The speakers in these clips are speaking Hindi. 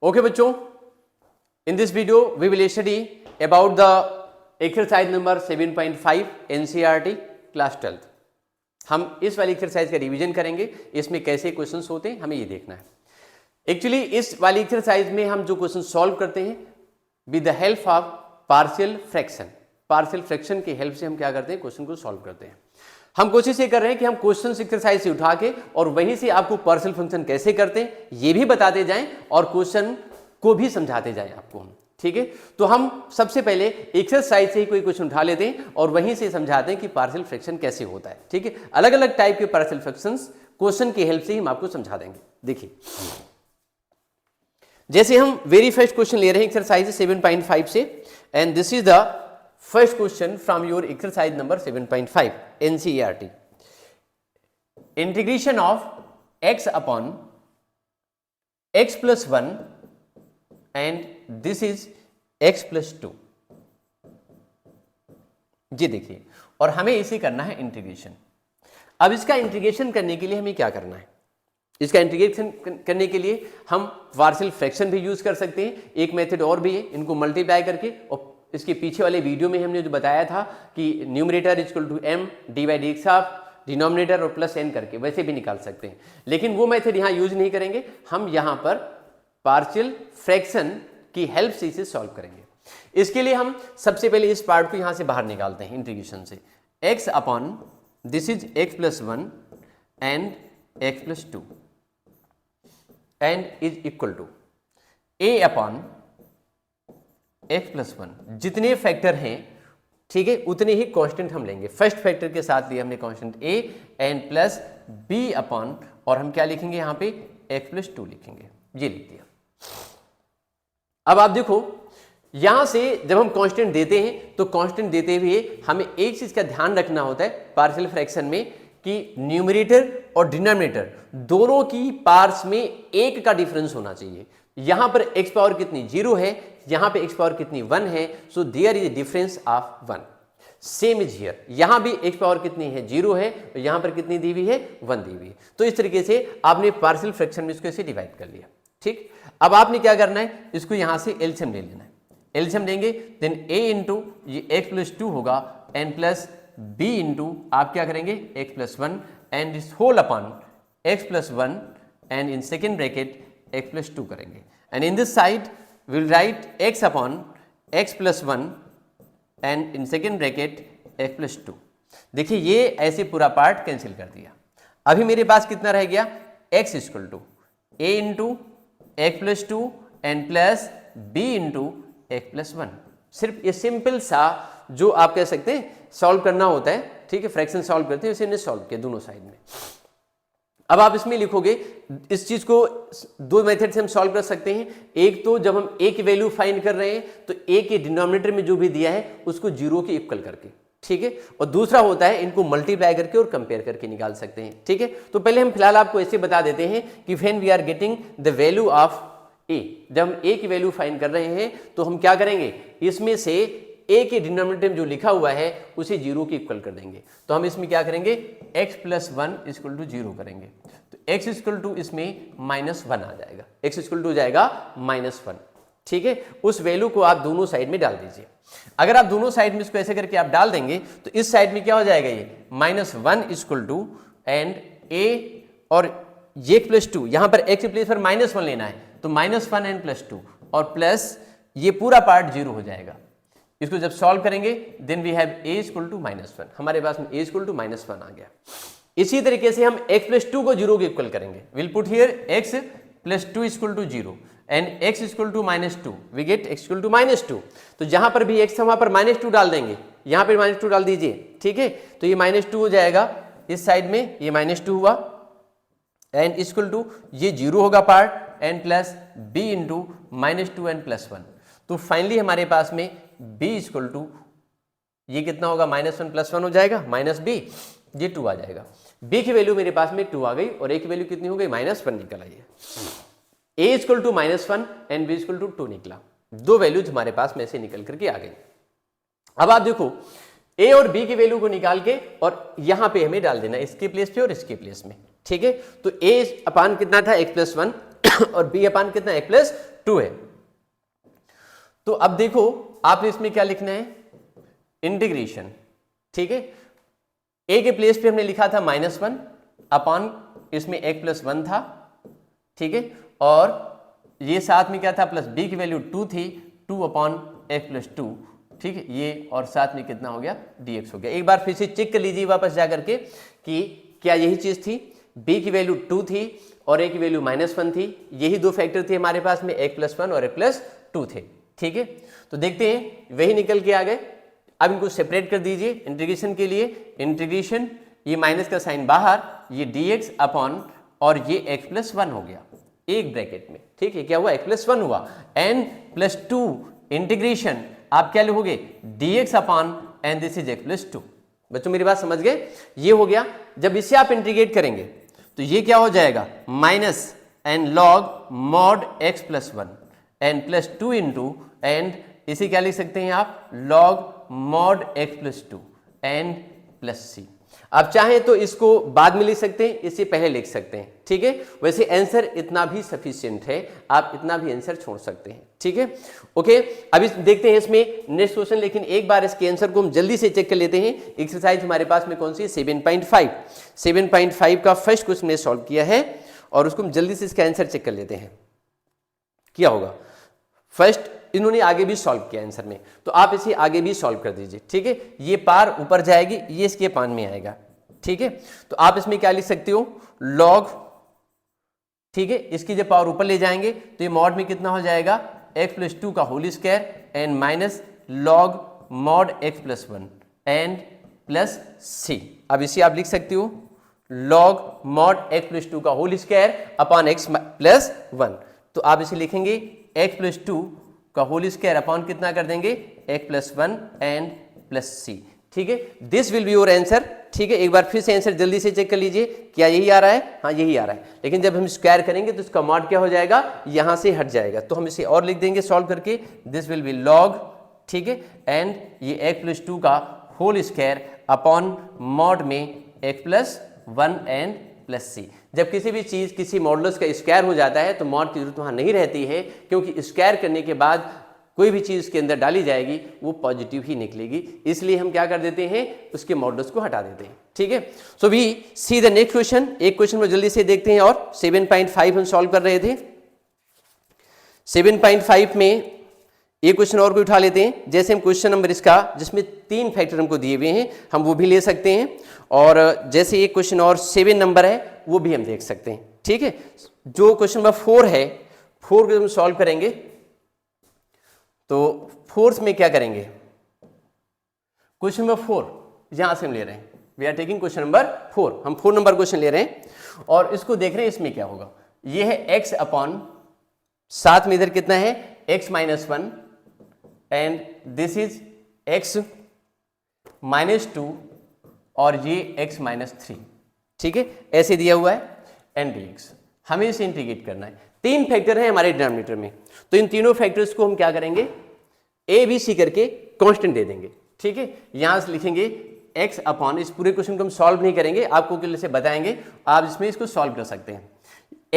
Okay बच्चों, in this video we will study about the exercise number 7.5 NCERT class 12th। हम इस वाली एक्सरसाइज का रिवीजन करेंगे, इसमें कैसे क्वेश्चंस होते हैं हमें ये देखना है। एक्चुअली इस वाली एक्सरसाइज में हम जो क्वेश्चन सॉल्व करते हैं with the help of partial fraction. Partial fraction की हेल्प से हम क्या करते हैं, क्वेश्चन को सॉल्व करते हैं। हम कोशिश ये कर रहे हैं कि हम क्वेश्चन एक्सरसाइज से उठा के और वहीं से आपको पार्शियल फंक्शन कैसे करते हैं ये भी बताते जाएं और क्वेश्चन को भी समझाते जाएं आपको हम। ठीक है, तो हम सबसे पहले एक्सरसाइज से ही कोई क्वेश्चन उठा लेते हैं और वहीं से समझाते हैं कि पार्शियल फ्रैक्शन कैसे होता है। ठीक है, अलग अलग टाइप के पार्शियल फ्रैक्शंस क्वेश्चन की हेल्प से ही हम आपको समझा देंगे। देखिए, जैसे हम वेरी फर्स्ट क्वेश्चन ले रहे हैं एक्सरसाइज 7.5 से, and this is the first question from your exercise number 7.5 NCERT। Integration of x upon x plus 1 and this is x plus 2। जी देखिए, और हमें इसे करना है इंटीग्रेशन। अब इसका इंटीग्रेशन करने के लिए हमें क्या करना है, इसका इंटीग्रेशन करने के लिए हम पार्शियल फ्रैक्शन भी यूज कर सकते हैं। एक मेथड और भी है, इनको मल्टीप्लाई करके, और इसके पीछे वाले वीडियो में हमने जो बताया था कि numerator equal to m divide x of denominator और प्लस n करके वैसे भी निकाल सकते हैं, लेकिन वो मेथड यहाँ यूज नहीं करेंगे। हम यहाँ पर पार्शियल फ्रैक्शन की हेल्प से इसे सॉल्व करेंगे। इसके लिए हम सबसे पहले इस पार्ट को यहाँ से बाहर निकालते हैं इंटीग्रेशन से। x upon this is x plus 1 and x plus 2 and is equal to a upon x plus 1। जितने फैक्टर हैं, ठीक है, उतने ही कांस्टेंट हम लेंगे। फर्स्ट फैक्टर के साथ लिया हमने constant a and plus b upon, और हम क्या लिखेंगे यहाँ पे, x प्लस 2 लिखेंगे। ये लिख दिया। अब आप देखो, यहां से जब हम कांस्टेंट देते हैं तो कांस्टेंट देते हुए हमें एक चीज का ध्यान रखना होता है पार्शियल फ्रैक्शन में कि न्यूमरेटर और डिनोमिनेटर दोनों की पार्ट्स में एक का डिफरेंस होना चाहिए। यहां पर x पावर कितनी 0 है, यहां पे x पावर कितनी 1 है, so there is difference of 1। Same is here, यहां भी x पावर कितनी है 0 है, और यहां पर कितनी दी हुई है 1 दी हुई है। तो इस तरीके से आपने पार्शियल फ्रैक्शन में इसको ऐसे डिवाइड कर लिया। ठीक, अब आपने क्या करना है, इसको यहां से एलसीएम ले लेना है। एलसीएम लेंगे देन a इंटू ये x प्लस 2 होगा एंड प्लस b इंटू आप क्या करेंगे x प्लस 1 एंड इस whole upon x plus 1 and in second bracket x plus 2 करेंगे, and in this side will write x upon x plus 1 and in second bracket x plus 2। देखिए, ये ऐसे पूरा पार्ट कैंसिल कर दिया। अभी मेरे पास कितना रह गया, x equal to a into x plus 2 and plus b into x plus 1। सिर्फ ये सिंपल सा जो आप कह सकते हैं सॉल्व करना होता है। ठीक है, फ्रैक्शन सॉल्व करते हैं, इसे सॉल्व किया दोनों साइड में। अब आप इसमें लिखोगे, इस चीज को दो मेथड से हम सॉल्व कर सकते हैं। एक तो जब हम a की वैल्यू फाइंड कर रहे हैं तो a के डिनोमिनेटर में जो भी दिया है उसको 0 के इक्वल करके, ठीक है, और दूसरा होता है इनको मल्टीप्लाई करके और कंपेयर करके निकाल सकते हैं। ठीक है, तो पहले हम फिलहाल आपको ऐसे बता देते हैं कि when we are getting the value of a, जब हम a की वैल्यू फाइंड कर रहे हैं तो हम क्या करेंगे, इसमें से a के डिनोमिनेटर में जो लिखा हुआ है उसे 0 के इक्वल कर देंगे। तो हम इसमें क्या करेंगे, x प्लस 1 इक्वल टू 0 करेंगे, तो x इक्वल टू इसमें माइनस 1 आ जाएगा, x इक्वल टू जाएगा माइनस 1। ठीक है, उस वैल्यू को आप दोनों साइड में डाल दीजिए। अगर आप दोनों साइड में इसको ऐसे करके आप डाल देंगे तो इस साइड में क्या हो जाएगा, ये minus 1 equal to and a और ये प्लस 2, यहां पर x के प्लेस पर माइनस 1 लेना है तो माइनस 1 एंड प्लस 2 और प्लस ये पूरा पार्ट 0 हो जाएगा। इसको जब सॉल्व करेंगे then we have a equal to minus 1, हमारे पास में a इक्वल टू माइनस 1 आ गया। इसी तरीके से हम x प्लस 2 को 0 के इक्वल करेंगे। Will put here x plus 2 equal to 0 and x equal to minus 2, we get x equal to minus 2। तो जहां पर भी x है वहां पर माइनस 2 डाल देंगे, यहां पर माइनस 2 डाल दीजिए। ठीक है, तो ये माइनस 2 हो जाएगा, इस साइड में ये माइनस 2 हुआ एंड इक्वल टू ये 0 होगा part and plus b into minus 2 and plus 1। तो फाइनली हमारे पास में b इक्वल टू ये कितना होगा, माइनस 1 प्लस 1 हो जाएगा, माइनस b, ये 2 आ जाएगा। b की वैल्यू मेरे पास में 2 आ गई और a की वैल्यू कितनी हो गई, माइनस 1 निकल आई है। a equal to minus 1 and b equal to 2 निकला। दो वैल्यूज हमारे पास में से निकल करके आ गई। अब आप देखो, a और b की वैल्यू को निकाल के और यहां पे हमें डाल देना, इसके प्लेस पे और इसके प्लेस में। ठीक है, तो a अपान कितना था, x प्लस 1 और b अपान कितना, x प्लस 2 है। तो अब देखो आपने इसमें क्या लिखना है, इंटीग्रेशन, ठीक है। a के प्लेस पे हमने लिखा था -1 अपॉन इसमें x+1 था, ठीक है, और ये साथ में क्या था, प्लस b की वैल्यू 2 थी, 2 अपॉन x+2, ठीक है, ये और साथ में कितना हो गया, dx हो गया। एक बार फिर से चेक कर लीजिए वापस जा करके कि क्या यही चीज थी, b की वैल्यू 2 थी और a की वैल्यू -1 थी, यही दो फैक्टर थे हमारे पास में, x+1 और x+2 थे, ठीक है। तो देखते हैं वही निकल के आ गए। अब इनको सेपरेट कर दीजिए इंटीग्रेशन के लिए, इंटीग्रेशन, ये माइनस का साइन बाहर, ये dx अपॉन और ये x+1 हो गया एक ब्रैकेट में, ठीक है, क्या हुआ, x+1 हुआ, n+2 इंटीग्रेशन आप क्या लिखोगे, dx upon and this is x+2। बच्चों मेरी बात समझ गए, ये हो गया। जब इसे आप इंटीग्रेट करेंगे तो ये क्या हो जाएगा, minus N log mod x+1 n+2 into and इसे क्या लिख सकते हैं आप, log mod x+2 n plus c। आप चाहें तो इसको बाद में लिख सकते हैं, इससे पहले लिख सकते हैं, ठीक है। वैसे आंसर इतना भी सफिशिएंट है, आप इतना भी आंसर छोड़ सकते हैं, ठीक है, ओके। अब इस देखते हैं इसमें नेक्स्ट क्वेश्चन, लेकिन एक बार इसके आंसर को हम जल्दी से चेक कर लेते हैं। एक्सरसाइज हमारे पास में कौन सी है, 7.5 का फर्स्ट क्वेश्चन ने सॉल्व किया है और उसको हम जल्दी से इसका आंसर चेक कर लेते हैं क्या होगा। फर्स्ट इन्होंने आगे भी सॉल्व किया आंसर में, तो आप इसे आगे भी सॉल्व कर दीजिए, ठीक है। ये पार ऊपर जाएगी, ये इसके पान में आएगा, ठीक है। तो आप इसमें क्या लिख सकते हो, लॉग, ठीक है, इसकी जब पावर ऊपर ले जाएंगे तो ये मॉड में कितना हो जाएगा, x+2 का whole square and minus log mod x+1 and plus c। अब इसे आप लिख सकते हो लॉग मॉड x+2 का होल स्क्वायर अपॉन x+1। तो आप इसे लिखेंगे x+2 का होल स्क्वायर अपॉन कितना कर देंगे, x+1 एंड प्लस c, ठीक है। This will be your answer, ठीक है। एक बार फिर से आंसर जल्दी से चेक कर लीजिए, क्या यही आ रहा है, हाँ यही आ रहा है। लेकिन जब हम स्क्वायर करेंगे तो इसका मॉड क्या हो जाएगा, यहां से हट जाएगा, तो हम इसे और लिख देंगे सॉल्व करके, दिस विल बी लॉग, ठीक है, एंड ये x+2 का होल स्क्वायर अपॉन मॉड में x+1 एंड प्लस c। जब किसी भी चीज किसी मॉडुलस का स्क्वायर हो जाता है तो मॉड की जरूरत वहां नहीं रहती है, क्योंकि स्क्वायर करने के बाद कोई भी चीज के अंदर डाली जाएगी वो पॉजिटिव ही निकलेगी, इसलिए हम क्या कर देते हैं, उसके मॉडुलस को हटा देते हैं, ठीक है। So we see the next question. एक क्वेश्चन में जल्दी से देखते हैं, और 7.5 हम सॉल्व कर रहे थे। 7.5 में एक क्वेश्चन और भी उठा लेते हैं। जैसे हम क्वेश्चन नंबर इसका जिसमें 3 फैक्टर हमको दिए हुए हैं, हम वो भी ले सकते हैं, और जैसे एक क्वेश्चन और 7 नंबर है वो भी हम देख सकते हैं, ठीक है। जो क्वेश्चन नंबर 4 है, 4 को हम सॉल्व करेंगे तो 4 में क्या करेंगे, क्वेश्चन नंबर 4 यहां से हम ले रहे हैं, we are taking question number 4, हम 4 नंबर क्वेश्चन ले रहे हैं और इसको देख रहे हैं इसमें क्या होगा। ये है x अपॉन, साथ में इधर कितना है, x-1 and this is x-2 और ये x-3, ठीक है, ऐसे दिया हुआ है एंड dx। हमें इसे इंटीग्रेट करना है। 3 फैक्टर हैं हमारे डिनोमिनेटर में, तो इन तीनों फैक्टर्स को हम क्या करेंगे, a b c करके कांस्टेंट दे देंगे, ठीक है। यहां से लिखेंगे x अपॉन, इस पूरे क्वेश्चन को हम सॉल्व नहीं करेंगे, आपको कैसे बताएंगे, आप इसमें इसको सॉल्व कर सकते हैं।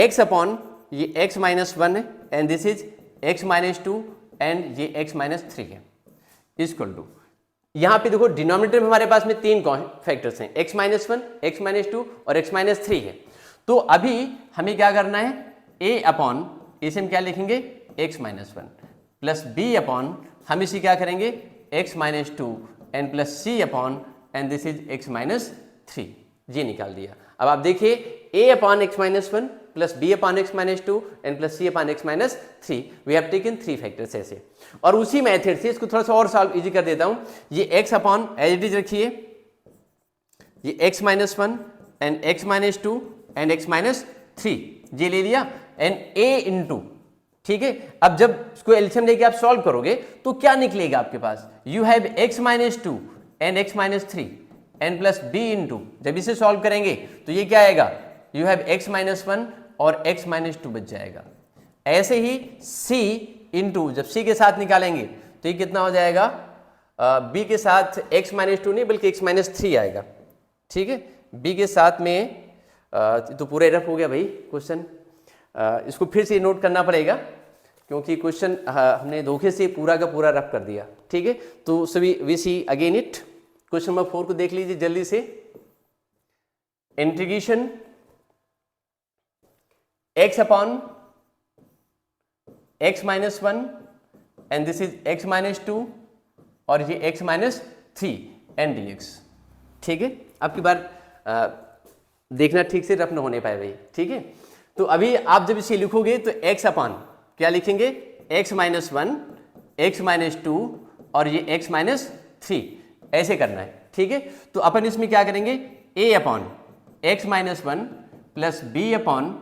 x अपॉन ये x-1 है and this is x-2 and ये x-3 है, इक्वल टू, यहां पे देखो डिनोमिनेटर में हमारे पास में 3 फैक्टर्स हैं, x-1, x-2 और x-3 है। तो अभी हमें क्या करना है, a अपॉन, इसे हम क्या लिखेंगे, x-1 प्लस b अपॉन, हम इसे क्या करेंगे, x-2 and plus c upon and this is x-3, ये निकाल दिया। अब आप देखिए a upon x-1 plus b upon x-2 and plus c upon x-3, we have taken 3 factors ऐसे। और उसी मेथड से इसको थोड़ा सा और सॉल्व इजी कर देता हूं। ये x upon as it is रखिए, ये x-1 and x-2 and x-3 ये ले लिया एंड a इंटू, ठीक है। अब जब इसको एलसीएम लेके आप सॉल्व करोगे तो क्या निकलेगा आपके पास, you have x-2 and x-3 and plus b into, जब इसे सॉल्व करेंगे तो ये क्या आएगा, यू हैव x-1 और x-2 बच जाएगा। ऐसे ही c इंटू, जब c के साथ निकालेंगे तो ये कितना हो जाएगा, b के साथ x-2 नहीं बल्कि x-3 आएगा, ठीक है। b के साथ में तो पूरा रफ हो गया भाई क्वेश्चन, इसको फिर से नोट करना पड़ेगा। क्योंकि क्वेश्चन हमने धोखे से पूरा का पूरा रफ कर दिया, ठीक है। तो सभी we see again it. Question number 4 को देख लीजिए जल्दी से। Integration x upon x minus 1 and this is x minus 2 और ये x माइनस 3 एंड dx, ठीक है। आपकी बार देखना ठीक से रफ न होने पाए भाई, ठीक है। तो अभी आप जब इसे लिखोगे तो x अपॉन क्या लिखेंगे, x माइनस 1, x माइनस 2 और ये x माइनस 3, ऐसे करना है, ठीक है। तो अपन इसमें क्या करेंगे, a upon x minus 1 plus b upon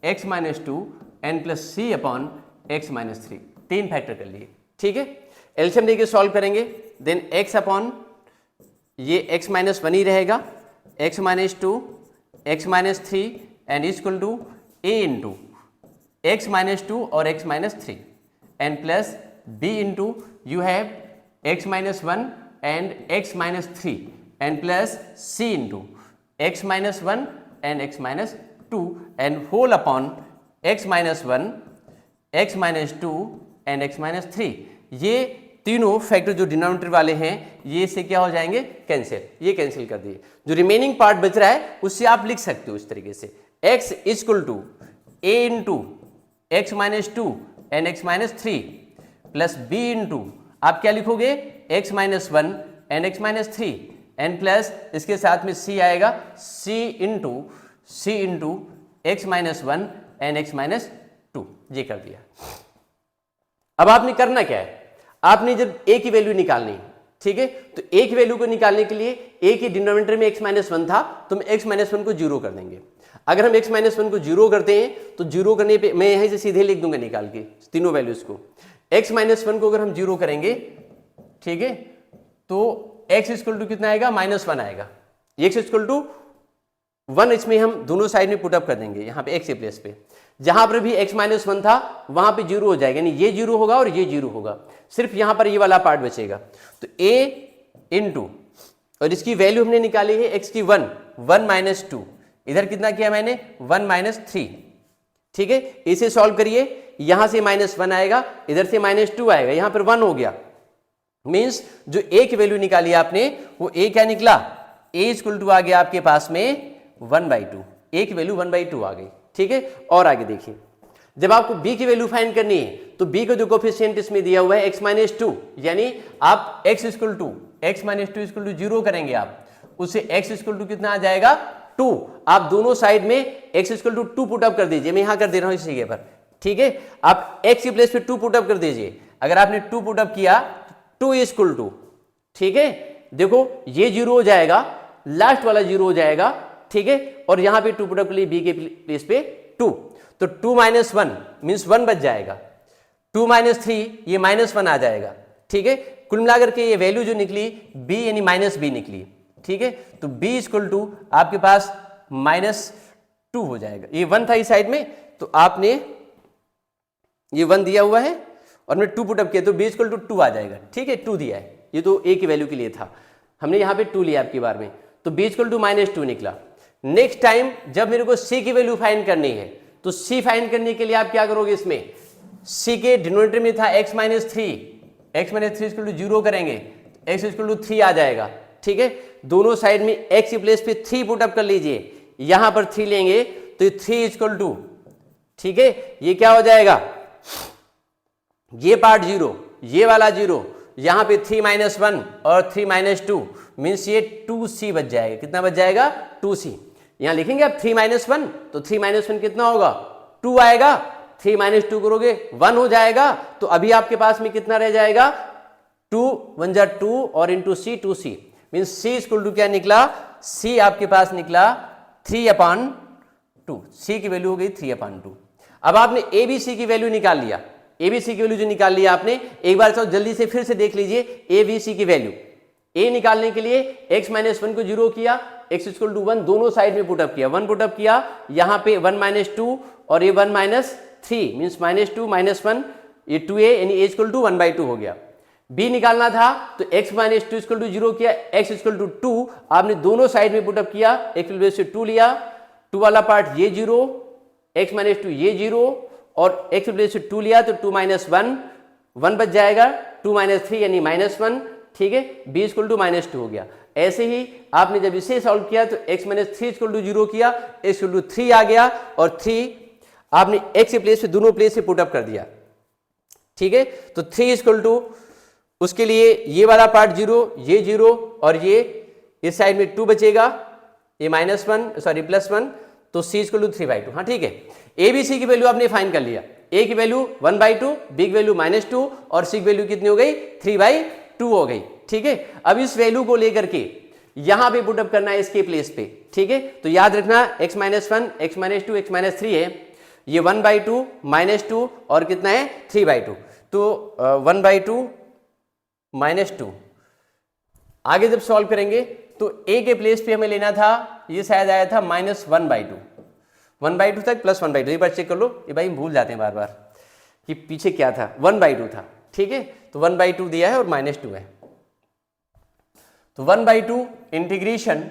x minus 2 and plus c upon x minus 3, 3 factor कर लिए, ठीक है। एलसीएम लेके सॉल्व करेंगे, देन x अपॉन ये x माइनस 1 ही रहेगा, x minus 2, x minus 3 and equal to a into x minus 2 और x minus 3 and plus b into you have x minus 1 and x minus 3 and plus c into x minus 1 and x minus 2 and whole upon x minus 1, x minus 2 and x minus 3। ये तीनों फैक्टर जो डिनोमिनेटर वाले हैं ये से क्या हो जाएंगे, कैंसिल, ये कैंसिल कर दिए। जो रिमेनिंग पार्ट बच रहा है उससे आप लिख सकते हो इस तरीके से, x equal to a into x minus 2 and x minus 3 plus b into आप क्या लिखोगे, x minus 1 and x minus 3 and plus इसके साथ में c आएगा, c into x minus 1 and x minus 2, ये कर दिया। अब आपने करना क्या है, आपने जब a की वैल्यू निकालनी है, ठीक है, तो a की वैल्यू को निकालने के लिए a के डिनोमिनेटर में x माइनस 1 था तो हम x माइनस 1 को जीरो कर देंगे। अगर हम x माइनस 1 को जीरो करते हैं तो जीरो करने पे मैं यहीं से सीधे लिख दूंगा निकाल के तीनों वैल्यूज को। x माइनस 1 को अगर हम जीरो करेंगे, ठीक है, तो x इक्वल टू कितना आएगा, माइनस 1 आएगा। x इक्वल टू 1 इसमें हम दोनों साइड में पुट अप कर देंगे, यहाँ पे x के प्लेस पे, जहां पर भी x माइनस 1 था वहां पे जीरो हो जाएगा, यानी ये जीरो होगा और ये जीरो होगा, सिर्फ यहां पर ये वाला पार्ट बचेगा। तो a इंटू और इसकी वैल्यू हमने निकाली है x की 1 माइनस 2, इधर कितना किया मैंने 1 माइनस 3, ठीक है। इसे सॉल्व करिए, यहां से माइनस 1 आएगा, इधर से माइनस 2 आएगा, यहां पर 1 हो गया, मीन्स जो a की वैल्यू निकाली आपने वो a क्या निकला, a इक्वल टू आ गया आपके पास में 1/2, a की वैल्यू 1/2 आ गई, ठीक है। और आगे देखिए, जब आपको b की वैल्यू फाइंड करनी है तो b का जो कोफिशिएंट इसमें दिया हुआ है x माइनस 2, यानी आप x equal to x minus 2 equal to 0 करेंगे आप, उससे x इक्वल टू कितना आ जाएगा 2। आप दोनों साइड में x equal to 2 put up कर दीजिए, मैं यहां कर दे रहा हूं इस जगह पर, ठीक है। आप x की प्लेस पे 2 पुट अप कर दीजिए, अगर आपने 2 पुट अप किया 2 इक्वल टू, ठीक है, देखो ये 0 हो जाएगा, लास्ट वाला 0 हो जाएगा, ठीक है, और यहां पे 2 पुट अप के लिए b के प्लेस पे 2, तो 2 माइनस 1 मीन्स 1 बच जाएगा, 2 माइनस 3 ये माइनस 1 आ जाएगा, ठीक है। कुल मिलाकर के ये वैल्यू जो निकली b यानी माइनस b निकली, ठीक है। तो b इक्वल टू आपके पास -2 हो जाएगा, ये 1 था इस साइड में, तो आपने ये 1 दिया हुआ है और मैं 2 पुट अप किया तो b इक्वल टू 2 आ जाएगा, ठीक है, 2 दिया है, ये तो a की वैल्यू के लिए था, हमने यहाँ पे 2 लिया आपकी बार में, तो b इक्वल टू -2 निकला। नेक्स्ट टाइम जब मेरे को c की वैल्यू फाइंड करनी है तो c फाइंड करने के लिए आप क्या करोगे, इसमें c के डिनोमिनेटर में था x माइनस 3 इक्वल टू 0 करेंगे, x इक्वल टू 3 आ जाएगा, ठीक है। दोनों साइड में x की प्लेस पे 3 पुट अप कर लीजिए, यहां पर 3 लेंगे तो 3 इक्वल टू, ठीक है, ये क्या हो जाएगा, ये पार्ट 0, ये वाला 0, यहां पे 3 माइनस 1 और 3 माइनस 2 मीन्स ये 2c बच जाएगा, कितना बच जाएगा 2c। यहां लिखेंगे आप 3 माइनस 1, तो 3 माइनस 1 कितना होगा 2 आएगा, 3 माइनस 2 करोगे 1 हो जाएगा, तो अभी आपके पास में कितना रह जाएगा 2 1 जा 2 और into c 2c means c equal to क्या निकला, c आपके पास निकला 3/2, c की वैल्यू हो गई 3/2। अब आपने abc की वैल्यू निकाल लिया, abc की वैल्यू जो निकाल लिया आपने, एक बार तो जल्दी से फिर से देख लीजिए abc की वैल्यू। a निकालने के लिए x माइनस 1 को 0 किया, x इक्वल टू 1 दोनों साइड में पुटअप किया, 1 पुटअप किया, यहाँ पे 1 माइनस 2 और ये 1 माइनस 3 मीन्स -2 -1, ये 2a यानी a इक्वल टू 1/2 हो गया। b निकालना था तो x माइनस 2 इक्वल टू 0 किया, x इक्वल टू 2, आपने दोनों साइड में पुटअप किया, x की वजह से 2 लिया, 2 वाला पार्ट ये 0, x माइनस 2 ये 0 और x प्लेस पे 2 लिया तो 2 माइनस 1 1 बच जाएगा, 2 माइनस 3 यानी -1, ठीक है, b इक्वल टू -2 हो गया। ऐसे ही आपने जब इसे सॉल्व किया तो x माइनस 3 इक्वल टू 0 किया, x इक्वल टू 3 आ गया और 3 आपने x के प्लेस पे दोनों प्लेस से पुट अप कर दिया, ठीक है। तो 3 इक्वल टू उसके लिए ये वाला पार्ट 0, ये 0 और ये इस साइड में 2 बचेगा, ये +1, तो c इक्वल टू 3/2। हाँ ठीक है, a b c की वैल्यू आपने फाइंड कर लिया, a की वैल्यू 1/2, b की वैल्यू -2 और c की वैल्यू कितनी हो गई 3/2 हो गई, ठीक है। अब इस वैल्यू को लेकर के यहां पे पुटअप करना है इसके प्लेस पे, ठीक है। तो याद रखना x -1, x -2, x -3 है, ये 1/2 -2 और कितना है 3/2, तो 1/2 -2। आगे जब सॉल्व करेंगे तो a के प्लेस पे हमें लेना था, ये शायद आया था -1/2, 1/2 तक +1/2, एक बार चेक कर लो, ये भाई भूल जाते हैं बार बार कि पीछे क्या था, 1/2 था, ठीक है। तो 1/2 दिया है और -2 है, तो 1/2 इंटीग्रेशन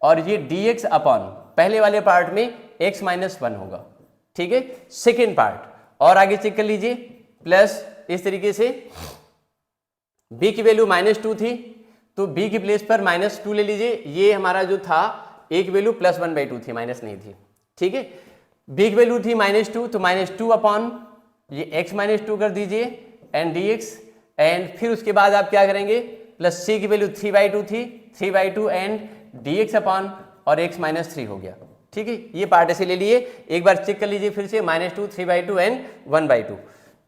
और ये dx अपॉन पहले वाले पार्ट में x -1 होगा, ठीक है। सेकेंड पार्ट और आगे चेक कर लीजिए, प्लस इस तरीके से b की वैल्यू -2 थी तो b की प्लेस पर -2 ले लीजिए, ये हमारा जो था a की वैल्यू +1/2 थी, माइनस नहीं थी, ठीक है। b की वैल्यू थी -2 तो -2 अपॉन ये x -2 कर दीजिए एंड dx, एंड फिर उसके बाद आप क्या करेंगे, प्लस c की वैल्यू 3/2 थी, 3/2 एंड dx अपॉन और x -3 हो गया, ठीक है। ये पार्ट ऐसे ले लिए, एक बार चेक कर लीजिए फिर से, -2, 3/2 एंड 1/2,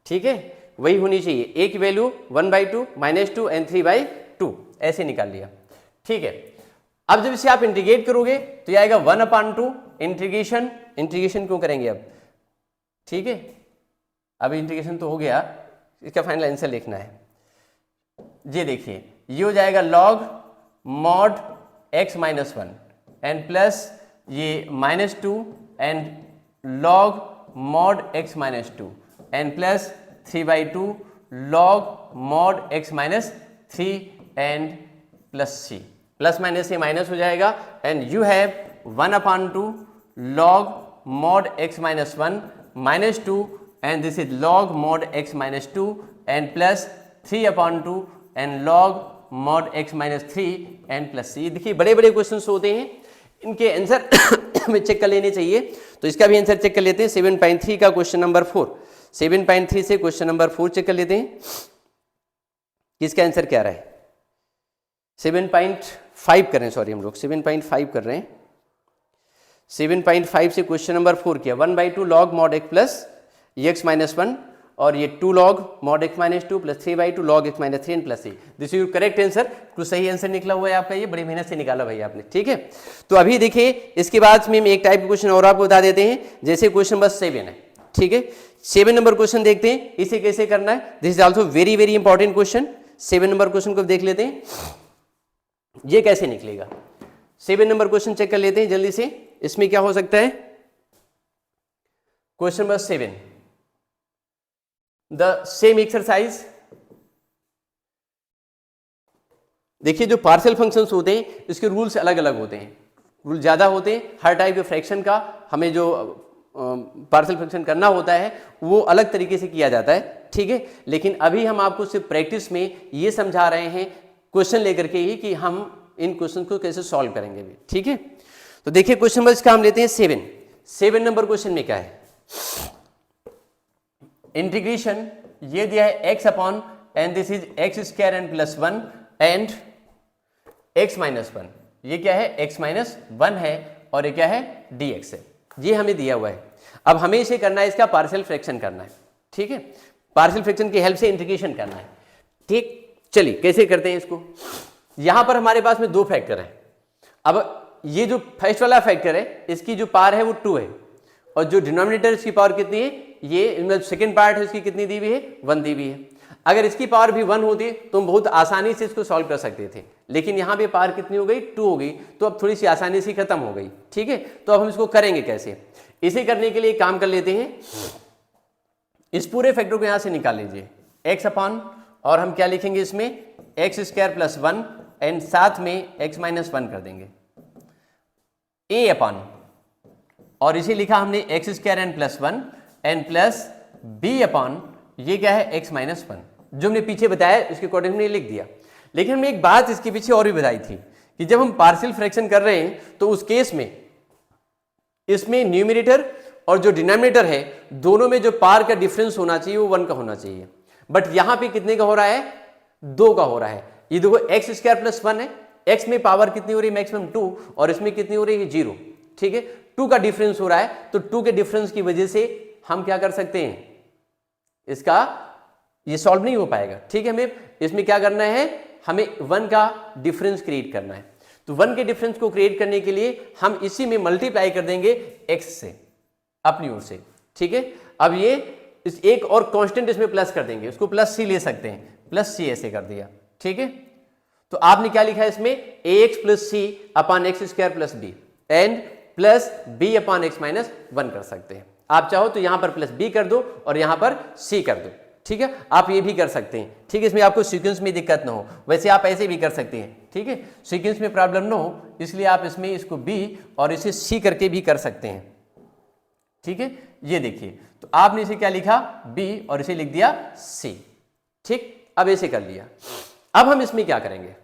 ठीक है, वही होनी चाहिए, a की वैल्यू 1/2, -2 एंड 3/2 ऐसे निकाल लिया, ठीक है। अब जब इसे आप इंटीग्रेट करोगे तो ये आएगा 1/2 इंटीग्रेशन क्यों करेंगे अब, ठीक है। अब इंटीग्रेशन तो हो गया, इसका फाइनल आंसर लिखना है। ये देखिए, ये हो जाएगा log mod x -1 and plus ये -2 and log mod x -2 and plus 3/2 log mod x -3 and plus c, plus minus से माइनस हो जाएगा and you have 1/2 log mod x -1 -2 and this is log mod x -2 and plus 3/2 and log mod x -3 and plus c। देखिए बड़े बड़े क्वेश्चंस होते हैं, इनके आंसर हमें चेक कर लेने चाहिए, तो इसका भी आंसर चेक कर लेते हैं। 7.3 का क्वेश्चन नंबर 4, 7.3 से क्वेश्चन नंबर 4 चेक कर लेते हैं, किसका आंसर क्या रहा है। 7.5 कर रहे हैं, सॉरी हम लोग 7.5 कर रहे हैं। 7.5 से क्वेश्चन नंबर 4 किया, 1/2 log mod x plus x -1 और ये 2 log mod x -2 plus 3/2 log x -3 and plus c। This is correct answer, कुछ सही आंसर निकला हुआ है आपका, ये बड़ी मेहनत से निकाला भाई आपने, ठीक है। तो अभी देखिए इसके बाद में एक टाइप का क्वेश्चन और आपको बता देते हैं, जैसे क्वेश्चन नंबर 7 है, ठीक है। 7 नंबर क्वेश्चन देखते हैं, इसे कैसे करना है। This is also very very important question. 7 number question को देख लेते हैं, ये कैसे निकलेगा। 7 नंबर क्वेश्चन चेक कर लेते हैं जल्दी से, इसमें क्या हो सकता है। Question number 7, the same exercise. देखिए जो पार्शियल फंक्शंस होते हैं इसके रूल्स अलग अलग होते हैं, रूल ज़्यादा होते हैं। हर टाइप के फ्रैक्शन का हमें जो पार्शियल फंक्शन करना होता है वो अलग तरीके से किया जाता है, ठीक है। लेकिन अभी हम आपको सिर्फ प्रैक्टिस में ये समझा रहे हैं क्वेश्चन लेकर के ही कि हम इन क्वेश्चन को कैसे सॉल्व करेंगे भी, ठीक है। तो देखिए क्वेश्चन नंबर इसका हम लेते हैं 7 नंबर क्वेश्चन में क्या है। इंटीग्रेशन ये दिया है x upon and this is x² and plus 1 and x -1, ये क्या है x -1 है और ये क्या है dx है, ये हमें दिया हुआ है। अब हमें इसे करना है, इसका पार्शियल फ्रैक्शन करना है, ठीक है। पार्शियल फ्रैक्शन की हेल्प से इंटीग्रेशन करना है, ठीक। चलिए कैसे करते हैं इसको। यहां पर हमारे पास में 2 फैक्टर है। अब ये जो फर्स्ट वाला फैक्टर है इसकी जो पावर है वो 2 है और जो डिनोमिनेटर इसकी पावर कितनी है, ये सेकंड पार्ट है इसकी कितनी दी हुई है, 1 दी हुई है। अगर इसकी पावर भी 1 होती तो हम बहुत आसानी से इसको सॉल्व कर सकते थे, लेकिन यहाँ पे पावर कितनी हो गई, 2 हो गई, तो अब थोड़ी सी आसानी से खत्म हो गई, ठीक है। तो अब हम इसको करेंगे कैसे। इसे करने के लिए काम कर लेते हैं, इस पूरे फैक्टर को यहाँ से निकाल लीजिए, x अपॉन और हम क्या लिखेंगे इसमें x² प्लस 1 एंड साथ में x -1 कर देंगे, a अपॉन और इसे लिखा हमने x² and plus 1 and plus B upon ये क्या है x माइनस 1, जो हमने पीछे बताया उसके अकॉर्डिंग हमने लिख दिया। लेकिन हमने एक बात इसके पीछे और भी बताई थी कि जब हम पार्शियल फ्रैक्शन कर रहे हैं तो उस केस में इसमें न्यूमरेटर और जो डिनोमिनेटर है दोनों में जो पार का डिफरेंस होना चाहिए वो 1 का होना चाहिए, बट यहां पे कितने का हो रहा है, 2 का हो रहा है। ये देखो एक्स स्क्वायर प्लस 1 है, x में पावर कितनी हो रही है मैक्सिमम 2 और इसमें कितनी हो रही है 0, ठीक है, 2 का डिफरेंस हो रहा है। तो 2 के डिफरेंस की वजह से हम क्या कर सकते हैं, इसका ये सॉल्व नहीं हो पाएगा, ठीक है। हमें इसमें क्या करना है, हमें 1 का डिफरेंस क्रिएट करना है। तो 1 के डिफरेंस को क्रिएट करने के लिए हम इसी में मल्टीप्लाई कर देंगे x से अपनी ओर से, ठीक है। अब ये इस एक और कांस्टेंट इसमें प्लस कर देंगे, उसको प्लस सी ले सकते हैं, प्लस सी ऐसे कर दिया, ठीक है। तो आपने क्या लिखा है इसमें, ax plus C upon x square plus B and plus B upon x minus 1 कर सकते हैं। आप चाहो तो यहां पर प्लस बी कर दो और यहां पर सी कर दो, ठीक है, आप ये भी कर सकते हैं, ठीक है। इसमें आपको सीक्वेंस में दिक्कत ना हो, वैसे आप ऐसे भी कर सकते हैं, ठीक है, सीक्वेंस में प्रॉब्लम ना हो इसलिए आप इसमें इसको बी और इसे सी करके भी कर सकते हैं, ठीक है। ये देखिए, तो आपने इसे क्या लिखा, बी और इसे लिख दिया सी, ठीक। अब ऐसे कर लिया। अब हम इसमें क्या करेंगे,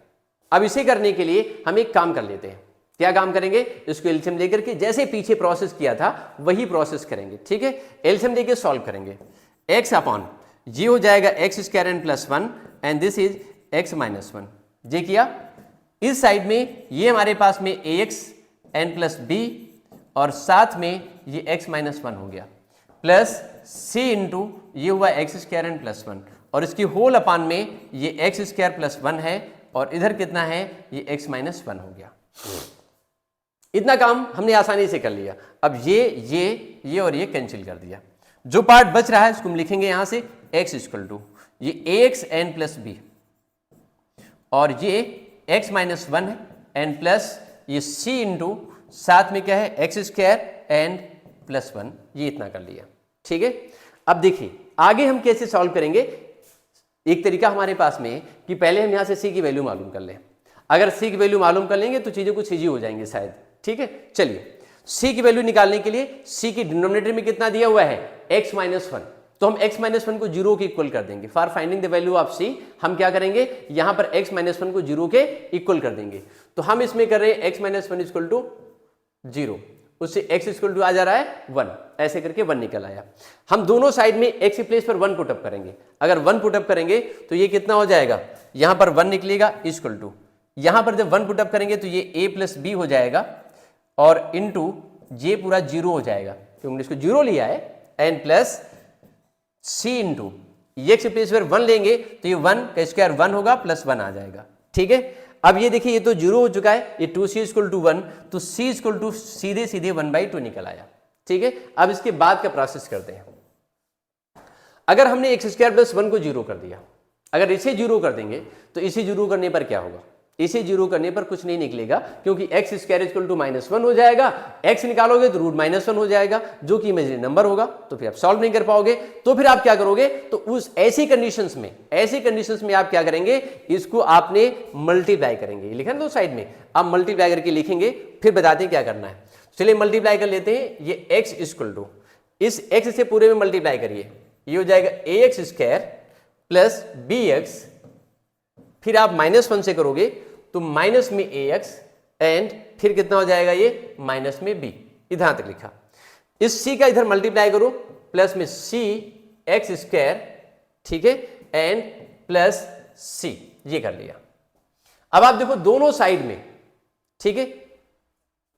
अब इसे करने के लिए हम एक काम कर लेते हैं। क्या काम करेंगे, इसको एलसीएम लेकर के जैसे पीछे प्रोसेस किया था वही प्रोसेस करेंगे, ठीक है। एलसीएम लेके सॉल्व करेंगे, x अपॉन ये हो जाएगा x square N plus 1 and this is x minus 1। ये किया, इस साइड में ये हमारे पास में ax एन प्लस बी और साथ में ये x माइनस 1 हो गया प्लस c इंटू ये हुआ एक्स स्क्वायर एन प्लस 1 और इसकी होल अपान में ये एक्स स्क्वायर प्लस 1 है और इधर कितना है, ये x माइनस 1 हो गया। इतना काम हमने आसानी से कर लिया। अब ये और ये कैंसिल कर दिया, जो पार्ट बच रहा है उसको हम लिखेंगे यहां से x इक्वल टू ये ax n प्लस बी और ये x माइनस 1 है एन प्लस ये c इंटू साथ में क्या है एक्स स्क्वायर एन प्लस 1, ये इतना कर लिया, ठीक है। अब देखिए आगे हम कैसे सॉल्व करेंगे। एक तरीका हमारे पास में है कि पहले हम यहां से c की वैल्यू मालूम कर लें। अगर c की वैल्यू मालूम कर लेंगे तो चीजें कुछ ईजी हो जाएंगी शायद, ठीक है। चलिए c की वैल्यू निकालने के लिए c की डिनोमिनेटर में कितना दिया हुआ है, x माइनस 1, तो हम x माइनस 1 को 0 के इक्वल कर देंगे। For finding the value of c हम क्या करेंगे, यहां पर x माइनस 1 को 0 के इक्वल कर देंगे। तो हम इसमें कर रहे हैं x माइनस 1 इक्वल टू 0, उससे x इक्वल टू आ जा रहा है 1, ऐसे करके 1 निकल आया। हम दोनों साइड में x के प्लेस पर 1 पुटअप करेंगे। अगर 1 पुटअप करेंगे तो ये कितना हो जाएगा, यहां पर 1 निकलेगा इक्वल टू, यहां पर जब 1 पुटअप करेंगे तो ये a प्लस बी हो जाएगा और इंटू ये पूरा 0 हो जाएगा क्योंकि हमने इसको 0 लिया है एन प्लस सी इंटू ये एक्स प्लेस पर 1 लेंगे तो ये 1 का स्क्वायर 1 होगा प्लस 1 आ जाएगा, ठीक है। अब ये देखिए ये तो 0 हो चुका है, ये 2c इक्वल टू 1, तो c इक्वल टू सीधे 1/2 निकल आया, ठीक है। अब इसके बाद का प्रोसेस करते हैं। अगर हमने एक्स स्क्वायर प्लस 1 को 0 कर दिया, अगर इसे 0 कर देंगे तो इसे 0 करने पर क्या होगा, इसे 0 करने पर कुछ नहीं निकलेगा क्योंकि x स्क्वायर इक्वल टू -1 हो जाएगा। x निकालोगे तो √-1 हो जाएगा जो कि इमेजिनरी नंबर होगा, तो फिर आप सॉल्व नहीं कर पाओगे। तो फिर आप क्या करोगे, तो उस ऐसी कंडीशंस में आप क्या करेंगे, इसको आपने मल्टीप्लाई करेंगे। लिखा ना दो साइड में, आप मल्टीप्लाई करके लिखेंगे, फिर बताते हैं क्या करना है। चलिए मल्टीप्लाई कर लेते हैं। ये x इक्वल टू इस x से पूरे में मल्टीप्लाई करिए, ये हो जाएगा ax स्क्वायर प्लस bx, फिर आप -1 से करोगे तो माइनस में ax एंड फिर कितना हो जाएगा, ये माइनस में b, इधर तक लिखा। इस c का इधर मल्टीप्लाई करो प्लस में c x स्क्वायर, ठीक है, एंड प्लस c, ये कर लिया। अब आप देखो दोनों साइड में, ठीक है,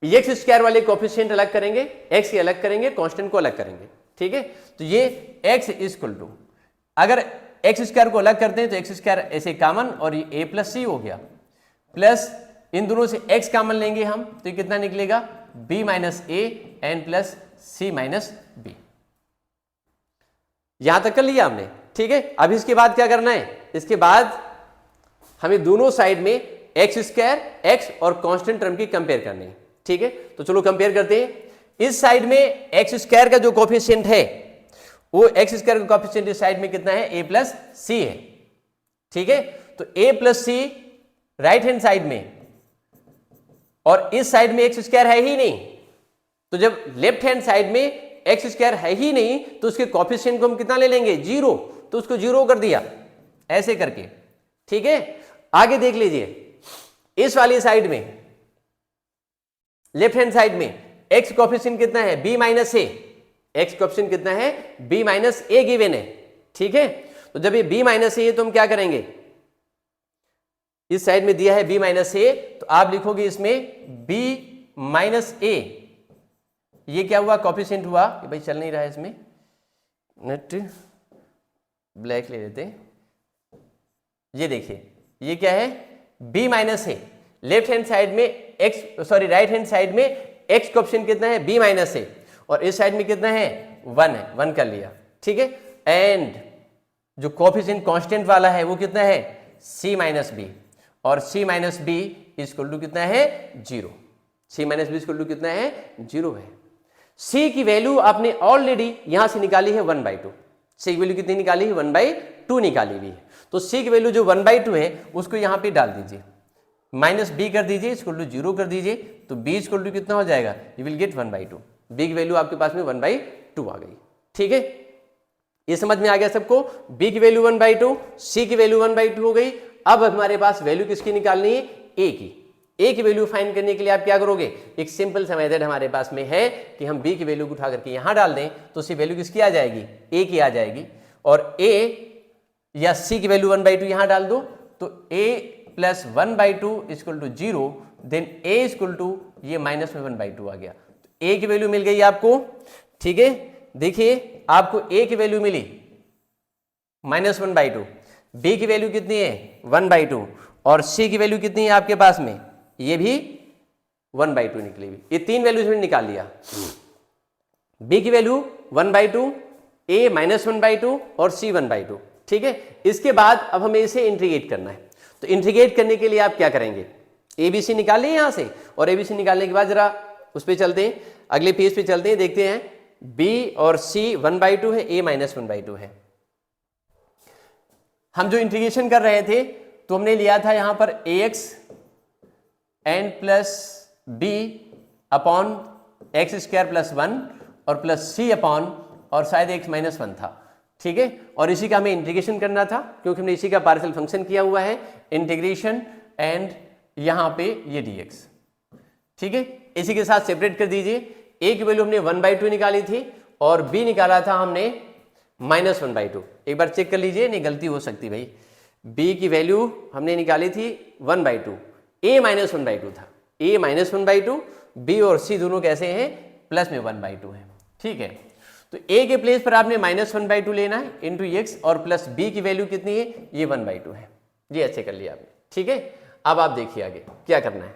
एक्स स्क्वायर वाले कोएफिशिएंट अलग करेंगे, x के अलग करेंगे, कांस्टेंट को अलग करेंगे, ठीक है। तो ये x इक्वल टू, अगर एक्स स्क्वायर को अलग करते हैं तो एक्स स्क्वायर ऐसे कॉमन और ये a प्लस सी हो गया, प्लस इन दोनों से x कॉमन लेंगे हम तो ये कितना निकलेगा, b minus A n plus C minus B. यहां तक कर लिया हमने, ठीक है। अब इसके बाद क्या करना है, इसके बाद हमें दोनों साइड में एक्स स्क्वायर, एक्स और कांस्टेंट टर्म की कंपेयर करनी है, ठीक है। तो चलो कंपेयर करते हैं। इस साइड में एक्स स्क्वायर का जो कोएफिशिएंट है वो एक्स स्क्वायर का कोएफिशिएंट इस साइड में कितना है, a प्लस सी है, ठीक है। तो a plus C right hand side में और इस साइड में एक्स स्क्वायर है ही नहीं, तो जब लेफ्ट हैंड साइड में एक्स स्क्वायर है ही नहीं तो उसके कोफिशिएंट को हम कितना ले लेंगे, 0, तो उसको 0 कर दिया ऐसे करके। ठीक है, आगे देख लीजिए, इस वाली साइड में लेफ्ट हैंड साइड में एक्स कोफिशिएंट कितना है, b माइनस ए, एक्स कोफिशिएंट कितना है, b माइनस ए गिवन है। ठीक है, तो जब ये b माइनस ए है तो हम क्या करेंगे, इस साइड में दिया है b माइनस ए, तो आप लिखोगे इसमें b माइनस ए, ये क्या हुआ, कोफिशिएंट हुआ, कि भाई चल नहीं रहा है इसमें, नेट ब्लैक ले लेते हैं, ये देखिए ये क्या है, b माइनस ए, लेफ्ट हैंड साइड में x, sorry right hand side में x कोफिशिएंट कितना है, b माइनस ए, और इस साइड में कितना है, 1 है, 1 कर लिया। ठीक है, एंड जो कोफिशिएंट कांस्टेंट वाला है वो कितना है, c माइनस बी, और c minus B equal to कितना है, 0, c minus B equal to कितना है, 0 है। c की वैल्यू आपने ऑलरेडी यहां से निकाली है 1/2, c की वैल्यू कितनी निकाली है, 1/2 निकाली हुई है, तो c की वैल्यू जो 1/2 है उसको यहां पे डाल दीजिए, माइनस b कर दीजिए, इक्वल टू 0 कर दीजिए, तो b इक्वल टू कितना हो जाएगा, यू विल गेट 1/2, b की वैल्यू आपके पास में 1/2 आ गई। ठीक है, ये समझ में आ गया सबको, b की वैल्यू 1/2, c की वैल्यू 1/2 हो गई। अब हमारे पास वैल्यू किसकी निकालनी है, a की। a की वैल्यू फाइंड करने के लिए आप क्या करोगे, एक सिंपल सा मेथड हमारे पास में है कि हम b की वैल्यू को उठा करके यहां डाल दें तो उसकी वैल्यू किसकी आ जाएगी, a की आ जाएगी, और a या c की वैल्यू 1/2 यहां डाल दो, तो a plus 1/2 equal to 0, then a equal to ये माइनस में 1/2 आ गया, तो a की वैल्यू मिल गई आपको। ठीक है, देखिए आपको a की वैल्यू मिली माइनस 1/2, b की वैल्यू कितनी है, 1/2, और c की वैल्यू कितनी है आपके पास में, ये भी 1/2 निकली हुई, ये 3 वैल्यूज में निकाल लिया। b की वैल्यू 1/2, a माइनस 1/2 और c 1/2। ठीक है, इसके बाद अब हमें इसे इंटीग्रेट करना है, तो इंटीग्रेट करने के लिए आप क्या करेंगे, ABC निकाल लें यहां से, और ABC निकालने के बाद जरा उस पर चलते हैं, अगले पेज पे चलते हैं, देखते हैं B और C 1/2 है, A माइनस 1/2 है। हम जो इंटीग्रेशन कर रहे थे तो हमने लिया था यहां पर ax n plus b upon x square plus 1 और प्लस c अपॉन और शायद x माइनस 1 था। ठीक है, और इसी का हमें इंटीग्रेशन करना था क्योंकि हमने इसी का पार्शियल फंक्शन किया हुआ है, इंटीग्रेशन एंड यहां पे ये dx। ठीक है, इसी के साथ सेपरेट कर दीजिए, a की वैल्यू हमने 1/2 निकाली थी और b निकाला था हमने माइनस 1/2। एक बार चेक कर लीजिए, नहीं गलती हो सकती भाई, b की वैल्यू हमने निकाली थी 1/2, a माइनस 1/2 था, a माइनस 1/2, b और c दोनों कैसे हैं, प्लस में 1/2 है। ठीक है, तो a के प्लेस पर आपने माइनस 1/2 लेना है इंटू एक्स, और प्लस b की वैल्यू कितनी है, ये 1/2 है। ये अच्छे कर लिया आपने। ठीक है, अब आप देखिए आगे क्या करना है,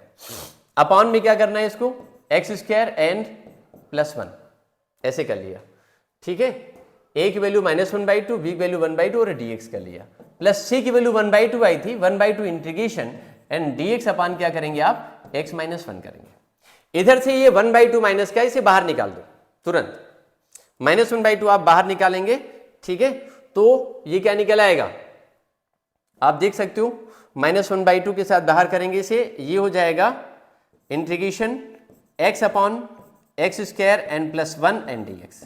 अपॉन में क्या करना है, इसको एक्स स्क्वायर एंड प्लस 1 ऐसे कर लिया। ठीक है, a की वैल्यू माइनस 1/2, b की वैल्यू 1/2 और dx कर लिया, प्लस c की वैल्यू 1/2 आई थी, 1/2 इंटीग्रेशन एंड dx अपॉन क्या करेंगे आप, x माइनस 1 करेंगे। इधर से ये 1/2 माइनस का, इसे बाहर निकाल दो तुरंत, माइनस 1/2 आप बाहर निकालेंगे। ठीक है, तो ये क्या निकल आएगा, आप देख सकते हो, माइनस 1/2 के साथ बाहर करेंगे इसे, ये हो जाएगा integration x upon x square and plus 1 and dx,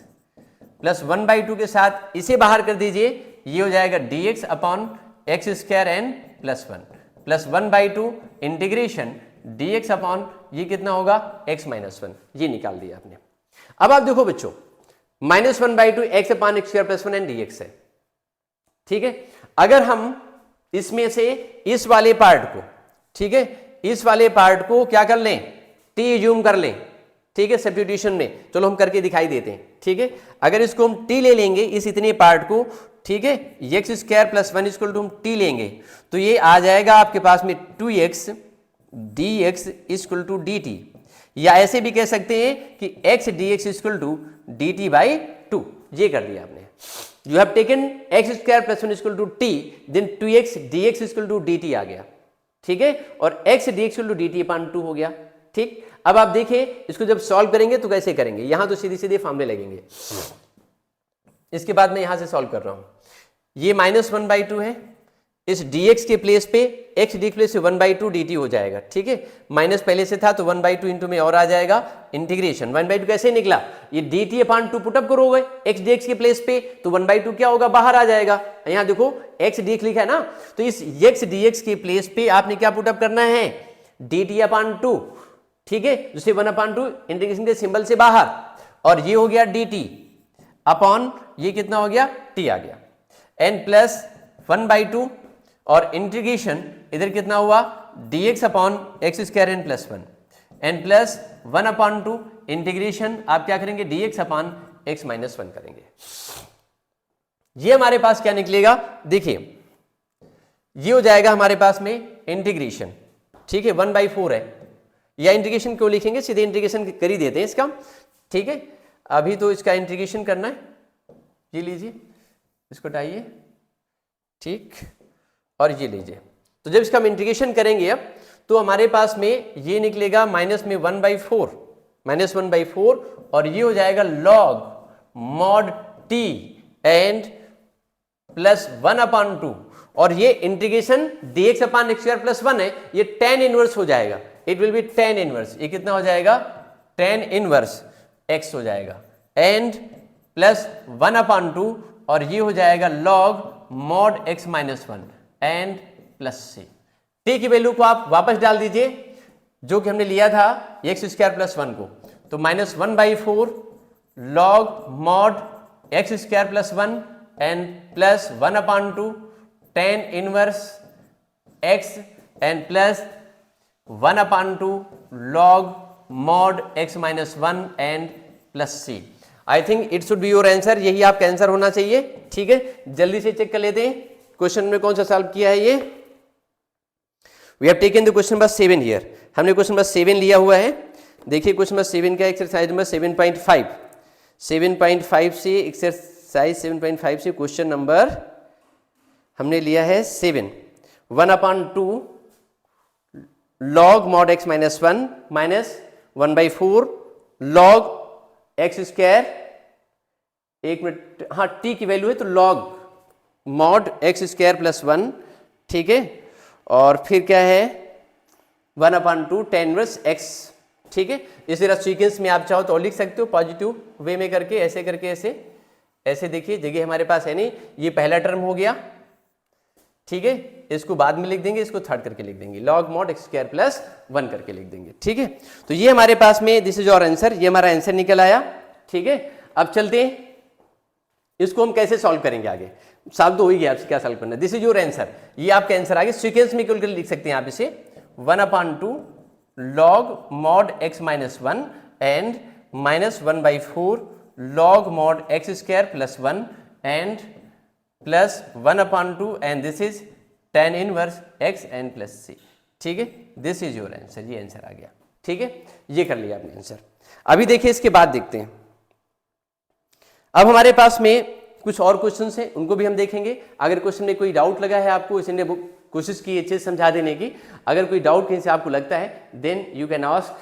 plus 1/2 के साथ इसे बाहर कर दीजिए, ये हो जाएगा dx upon x square and plus 1, plus 1/2 integration dx upon ये कितना होगा, x माइनस 1, ये निकाल दिया आपने। अब आप देखो बच्चों, minus 1/2 x upon x square plus 1 and dx है। ठीक है, अगर हम इसमें से इस वाले पार्ट को, ठीक है, इस वाले पार्ट को क्या कर लें, t जूम कर लें। ठीक है, सब्स्टिट्यूशन में, चलो हम करके दिखाई देते हैं। ठीक है, अगर इसको हम t ले लेंगे, इस इतने पार्ट को, ठीक है, x square plus 1 equal to हम t लेंगे, तो ये आ जाएगा आपके पास में 2x dx equal to dt, या ऐसे भी कह सकते हैं कि x dx equal to dt by 2। ये कर दिया आपने, you have taken x square plus 1 equal to T, then 2x dx equal to dt आ गया। ठीक है, और x dx equal to dt upon 2 हो गया। ठीक, अब आप देखिए इसको जब सॉल्व करेंगे तो कैसे करेंगे, यहां तो सीधे सीधे फॉर्मूले लगेंगे, इसके बाद मैं यहां से सॉल्व कर रहा हूं, ये माइनस 1/2 है, इस dx के प्लेस पे x डी प्लेस से 1/2 dt हो जाएगा, ठीक है। माइनस पहले से था तो 1/2 इंटू में और आ जाएगा इंटीग्रेशन 1/2 कैसे निकला, ये dt/2 पुटअप करोगे x dx के प्लेस पे तो 1/2 क्या होगा, बाहर आ जाएगा। यहाँ देखो x dx लिखा है ना, तो इस x dx के प्लेस पे आपने क्या पुटअप करना है, dt/2, ठीक है, जिससे 1/2 इंटीग्रेशन के सिंबल से बाहर, और ये हो गया dt अपॉन ये कितना हो गया t आ गया, n प्लस 1/2 और इंटीग्रेशन इधर कितना हुआ dx upon x square n plus 1 n plus 1/2 integration आप क्या करेंगे dx अपॉन x माइनस 1 करेंगे। ये हमारे पास क्या निकलेगा, देखिए ये हो जाएगा हमारे पास में इंटीग्रेशन, ठीक है, 1/4 है, या इंटीग्रेशन क्यों लिखेंगे, सीधे इंटीग्रेशन कर ही देते हैं इसका, ठीक है। अभी तो इसका इंटीग्रेशन करना है, ये लीजिए इसको हटाइए, ठीक, और ये लीजिए। तो जब इसका हम इंटीग्रेशन करेंगे अब तो हमारे पास में ये निकलेगा माइनस में 1/4 -1/4 और ये हो जाएगा log mod t and plus 1/2 और ये integration dx upon x square plus 1 है, ये tan इनवर्स हो जाएगा, it will B tan inverse, ये कितना हो जाएगा tan इनवर्स x हो जाएगा एंड प्लस 1/2 और ये हो जाएगा log mod x minus 1 and plus c। t की वैल्यू को आप वापस डाल दीजिए जो कि हमने लिया था x स्क्वायर प्लस 1 को, तो -1/4 log mod x square plus 1 and plus 1/2 tan inverse x and plus 1/2 log mod x minus 1 and plus c। I think it should be your answer, यही आपका आंसर होना चाहिए, ठीक है। जल्दी से चेक कर लेते हैं क्वेश्चन में कौन सा सॉल्व किया है। ये we have taken the question number 7 here, हमने क्वेश्चन नंबर 7 लिया हुआ है। देखिए क्वेश्चन नंबर 7 का एक्सरसाइज नंबर 7.5 से एक्सरसाइज 7.5 से क्वेश्चन नंबर हमने लिया है 7, 1/2 log mod x minus 1 minus 1/4 log x square, एक मिनट, हाँ t की वैल्यू है तो log mod x square plus 1, ठीक है, और फिर क्या है 1/2 tan इनवर्स x, ठीक है। इस तरह सीक्वेंस में आप चाहो तो और लिख सकते हो पॉजिटिव वे में करके, ऐसे करके ऐसे देखिए, जगह हमारे पास है नहीं, ये पहला टर्म हो गया, ठीक है, इसको बाद में लिख देंगे, इसको थर्ड करके लिख देंगे, log mod x square plus 1 करके लिख देंगे, ठीक है। तो ये हमारे पास में दिस इज और आंसर, ये हमारा आंसर निकल आया, ठीक है। अब चलते हैं इसको हम कैसे सॉल्व करेंगे आगे, सॉल्व तो हो ही गया, आपसे क्या सॉल्व करना है, दिस इज योर आंसर, ये आपका आंसर आगे सीक्वेंस में क्यों लिख सकते हैं आप इसे 1/2 log mod x minus 1 and minus 1/4 log mod x square plus 1 and plus 1/2 and this is tan inverse x and plus c, ठीक है। दिस इज योर आंसर, ये आंसर आ गया, ठीक है, ये कर लिया आपने आंसर। अभी देखिए इसके बाद देखते हैं, अब हमारे पास में कुछ और क्वेश्चंस हैं, उनको भी हम देखेंगे। अगर क्वेश्चन में कोई डाउट लगा है आपको, इसने कोशिश की अच्छे से समझा देने की, अगर कोई डाउट कहीं से आपको लगता है then you can ask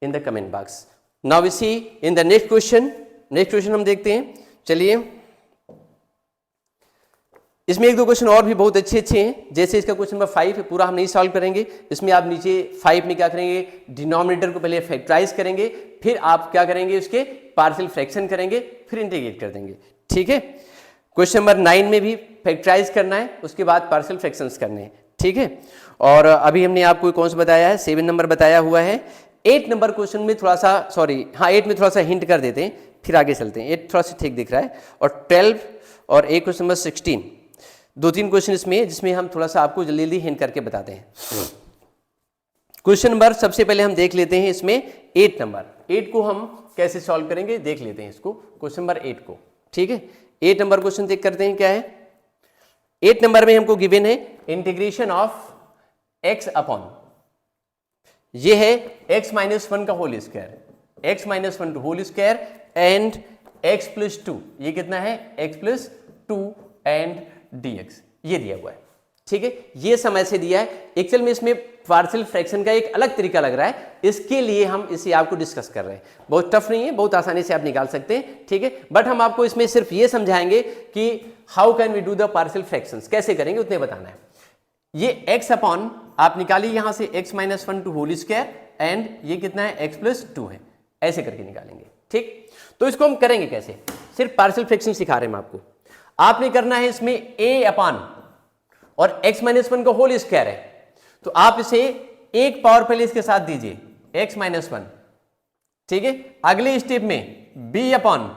in the comment box. Now we see in the next question हम देखते हैं। चलिए इसमें एक दो क्वेश्चन और भी बहुत अच्छे हैं, जैसे इसका क्वेश्चन नंबर 5 है, पूरा हम नहीं सॉल्व करेंगे, इसमें आप नीचे 5 में क्या करेंगे, डिनोमिनेटर को पहले फैक्टराइज करेंगे, फिर आप क्या करेंगे उसके पार्शियल फ्रैक्शन करेंगे, फिर इंटीग्रेट कर देंगे, ठीक है। क्वेश्चन नंबर 9 में भी फैक्टराइज करना है, उसके बाद पार्शियल फ्रैक्शंस करने हैं, ठीक है। और अभी हमने आपको कौन सा बताया है, 7 नंबर बताया हुआ है। 8 नंबर क्वेश्चन में थोड़ा सा 8 में थोड़ा सा हिंट कर देते हैं, फिर आगे चलते हैं। 8 थोड़ा सा ठीक दिख रहा है, और 12 और एक क्वेश्चन नंबर 16, 2-3 क्वेश्चन इसमें जिसमें हम थोड़ा सा आपको जल्दी जल्दी हिंट करके बताते हैं। क्वेश्चन नंबर सबसे पहले हम देख लेते हैं इसमें 8 नंबर, 8 को हम कैसे सॉल्व करेंगे देख लेते हैं इसको, क्वेश्चन नंबर 8 को, ठीक है। 8 नंबर क्वेश्चन देख करते हैं क्या है। 8 नंबर में हमको गिवन है इंटीग्रेशन ऑफ x अपॉन, ये है x माइनस 1 का whole square, x minus 1 whole square and x plus 2, ये कितना है x प्लस 2 एंड dx, ये दिया हुआ है, ठीक है। ये समय से दिया है, एक्चुअल में इसमें पार्शियल फ्रैक्शन का एक अलग तरीका लग रहा है, इसके लिए हम इसे आपको डिस्कस कर रहे हैं। बहुत टफ नहीं है, बहुत आसानी से आप निकाल सकते हैं, ठीक है। बट हम आपको इसमें सिर्फ ये समझाएंगे कि how can we do the partial fractions, कैसे करेंगे उतने बताना है। ये x अपॉन आप निकालिए यहां से x minus 1 to whole square and ये कितना है x प्लस 2 है, ऐसे करके निकालेंगे। ठीक, तो इसको हम करेंगे कैसे, सिर्फ पार्शियल फ्रैक्शन सिखा रहे हैं हम आपको। आपने करना है इसमें a अपॉन और x माइनस 1 का होल स्क्वायर है, तो आप इसे एक पावर पहले इसके साथ दीजिए x माइनस 1। ठीक है, अगले स्टेप में b अपॉन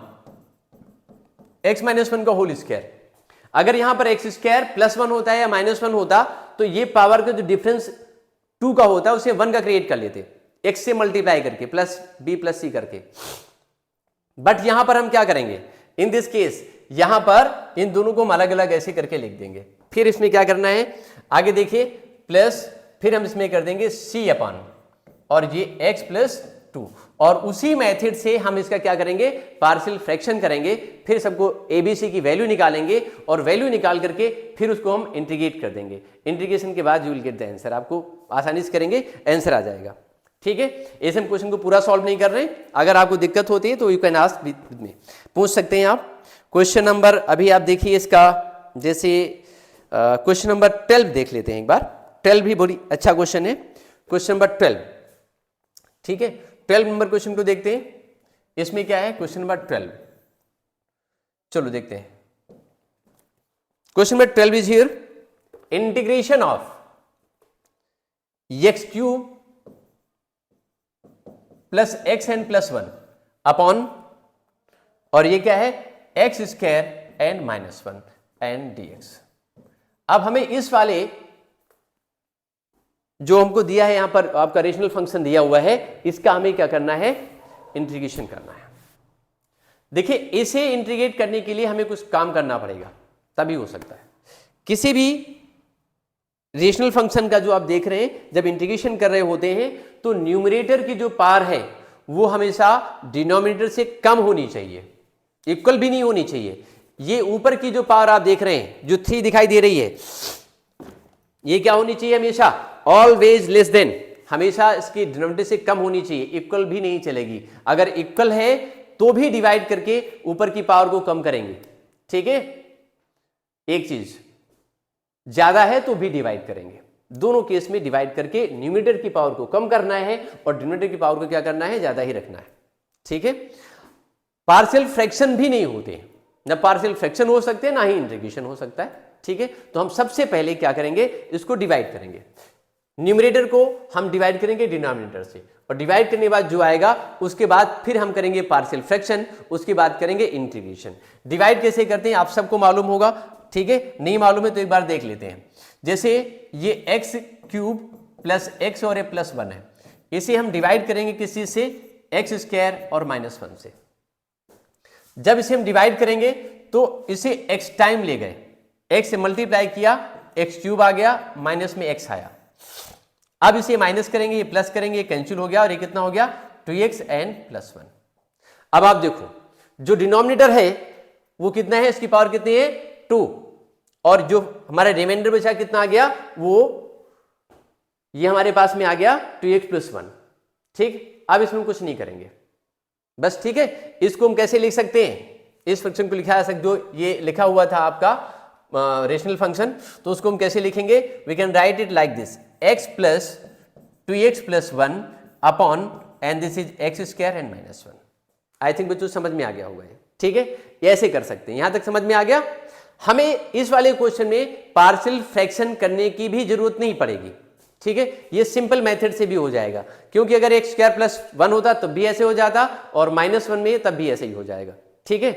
x माइनस 1 का होल स्क्वायर। अगर यहां पर x स्क्वायर प्लस 1 होता है या माइनस 1 होता तो ये पावर का जो डिफरेंस 2 का होता है उसे 1 का क्रिएट कर लेते, x से मल्टीप्लाई करके प्लस b प्लस c करके। बट यहां पर हम क्या करेंगे, इन दिस केस यहां पर इन दोनों को हम अलग अलग ऐसे करके लिख देंगे। फिर इसमें क्या करना है, आगे देखिए, प्लस फिर हम इसमें कर देंगे c अपॉन और ये x प्लस 2, और उसी मेथड से हम इसका क्या करेंगे, पार्शियल फ्रैक्शन करेंगे। फिर सबको ABC की वैल्यू निकालेंगे और वैल्यू निकाल करके फिर उसको हम इंटीग्रेट कर देंगे। इंटीग्रेशन के बाद you will get the answer, आपको आसानी से करेंगे आंसर आ जाएगा। ठीक है, ऐसे हम क्वेश्चन को पूरा सॉल्व नहीं कर रहे हैं, अगर आपको दिक्कत होती है तो you can ask with me, पूछ सकते हैं आप। क्वेश्चन नंबर अभी आप देखिए इसका, जैसे क्वेश्चन नंबर 12 देख लेते हैं एक बार। 12 भी बड़ी अच्छा क्वेश्चन है, क्वेश्चन नंबर 12। ठीक है, 12 नंबर क्वेश्चन को देखते हैं, इसमें क्या है क्वेश्चन नंबर 12, चलो देखते हैं। Question number 12 is here, integration of x क्यूब plus x n plus 1 upon, और ये क्या है x square n minus 1 n dx। अब हमें इस वाले जो हमको दिया है यहां पर आपका रेशनल फंक्शन दिया हुआ है, इसका हमें क्या करना है, इंटीग्रेशन करना है। देखिए, इसे इंटीग्रेट करने के लिए हमें कुछ काम करना पड़ेगा, तभी हो सकता है। किसी भी रेशनल फंक्शन का जो आप देख रहे हैं, जब इंटीग्रेशन कर रहे होते हैं तो न्यूमरेटर की जो पावर है वो हमेशा डिनोमिनेटर से कम होनी चाहिए, इक्वल भी नहीं होनी चाहिए। ये ऊपर की जो पावर आप देख रहे हैं जो 3 दिखाई दे रही है, ये क्या होनी चाहिए, हमेशा ऑलवेज लेस देन, हमेशा इसकी डिनोमिनेटर से कम होनी चाहिए, इक्वल भी नहीं चलेगी। अगर इक्वल है तो भी डिवाइड करके ऊपर की पावर को कम करेंगे। ठीक है, एक चीज ज्यादा है तो भी डिवाइड करेंगे, दोनों केस में डिवाइड करके न्यूमरेटर की पावर को कम करना है और डिनोमिनेटर की पावर को क्या करना है, ज्यादा ही रखना है। ठीक है, पार्शियल फ्रैक्शन भी नहीं होते, न पार्शियल फ्रैक्शन हो सकते हैं ना ही इंटीग्रेशन हो सकता है। ठीक है, तो हम सबसे पहले क्या करेंगे, इसको डिवाइड करेंगे। न्यूमरेटर को हम डिवाइड करेंगे डिनोमिनेटर से, और डिवाइड करने के बाद जो आएगा उसके बाद फिर हम करेंगे पार्शियल फ्रैक्शन, उसके बाद करेंगे इंटीग्रेशन। डिवाइड कैसे करते हैं आप सबको मालूम होगा। ठीक है, नहीं मालूम है तो एक बार देख लेते हैं। जैसे ये एक्स क्यूब प्लस एक्स और ए प्लस 1 है, इसे हम डिवाइड करेंगे किस चीज से, एक्स स्क्वायर और माइनस 1 से। जब इसे हम डिवाइड करेंगे तो इसे एक्स टाइम ले गए, एक्स से मल्टीप्लाई किया, एक्स क्यूब आ गया, माइनस में एक्स आया। अब इसे माइनस करेंगे, ये प्लस करेंगे, ये कैंसिल हो गया और ये कितना हो गया 2x एन प्लस 1। अब आप देखो जो डिनोमिनेटर है वो कितना है, इसकी पावर कितनी है 2, और जो हमारा रिमाइंडर बचा कितना आ गया, वो ये हमारे पास में आ गया 2x प्लस 1। ठीक, अब इसमें कुछ नहीं करेंगे बस। ठीक है, इसको हम कैसे लिख सकते हैं, इस फंक्शन को लिखा जा सकता, जो ये लिखा हुआ था आपका रेशनल फंक्शन, तो उसको हम कैसे लिखेंगे, we can write it like this, x plus 2x plus 1 upon and this is x square and minus 1। I think बच्चों समझ में आ गया होगा। ठीक है, ये ऐसे कर सकते हैं, यहां तक समझ में आ गया। हमें इस वाले क्वेश्चन में पार्शियल फ्रैक्शन करने की भी जरूरत नहीं पड़ेगी। ठीक है, ये सिंपल मेथड से भी हो जाएगा, क्योंकि अगर एक्स स्क्वायर प्लस 1 होता तब भी ऐसे हो जाता और माइनस 1 में तब भी ऐसे ही हो जाएगा। ठीक है,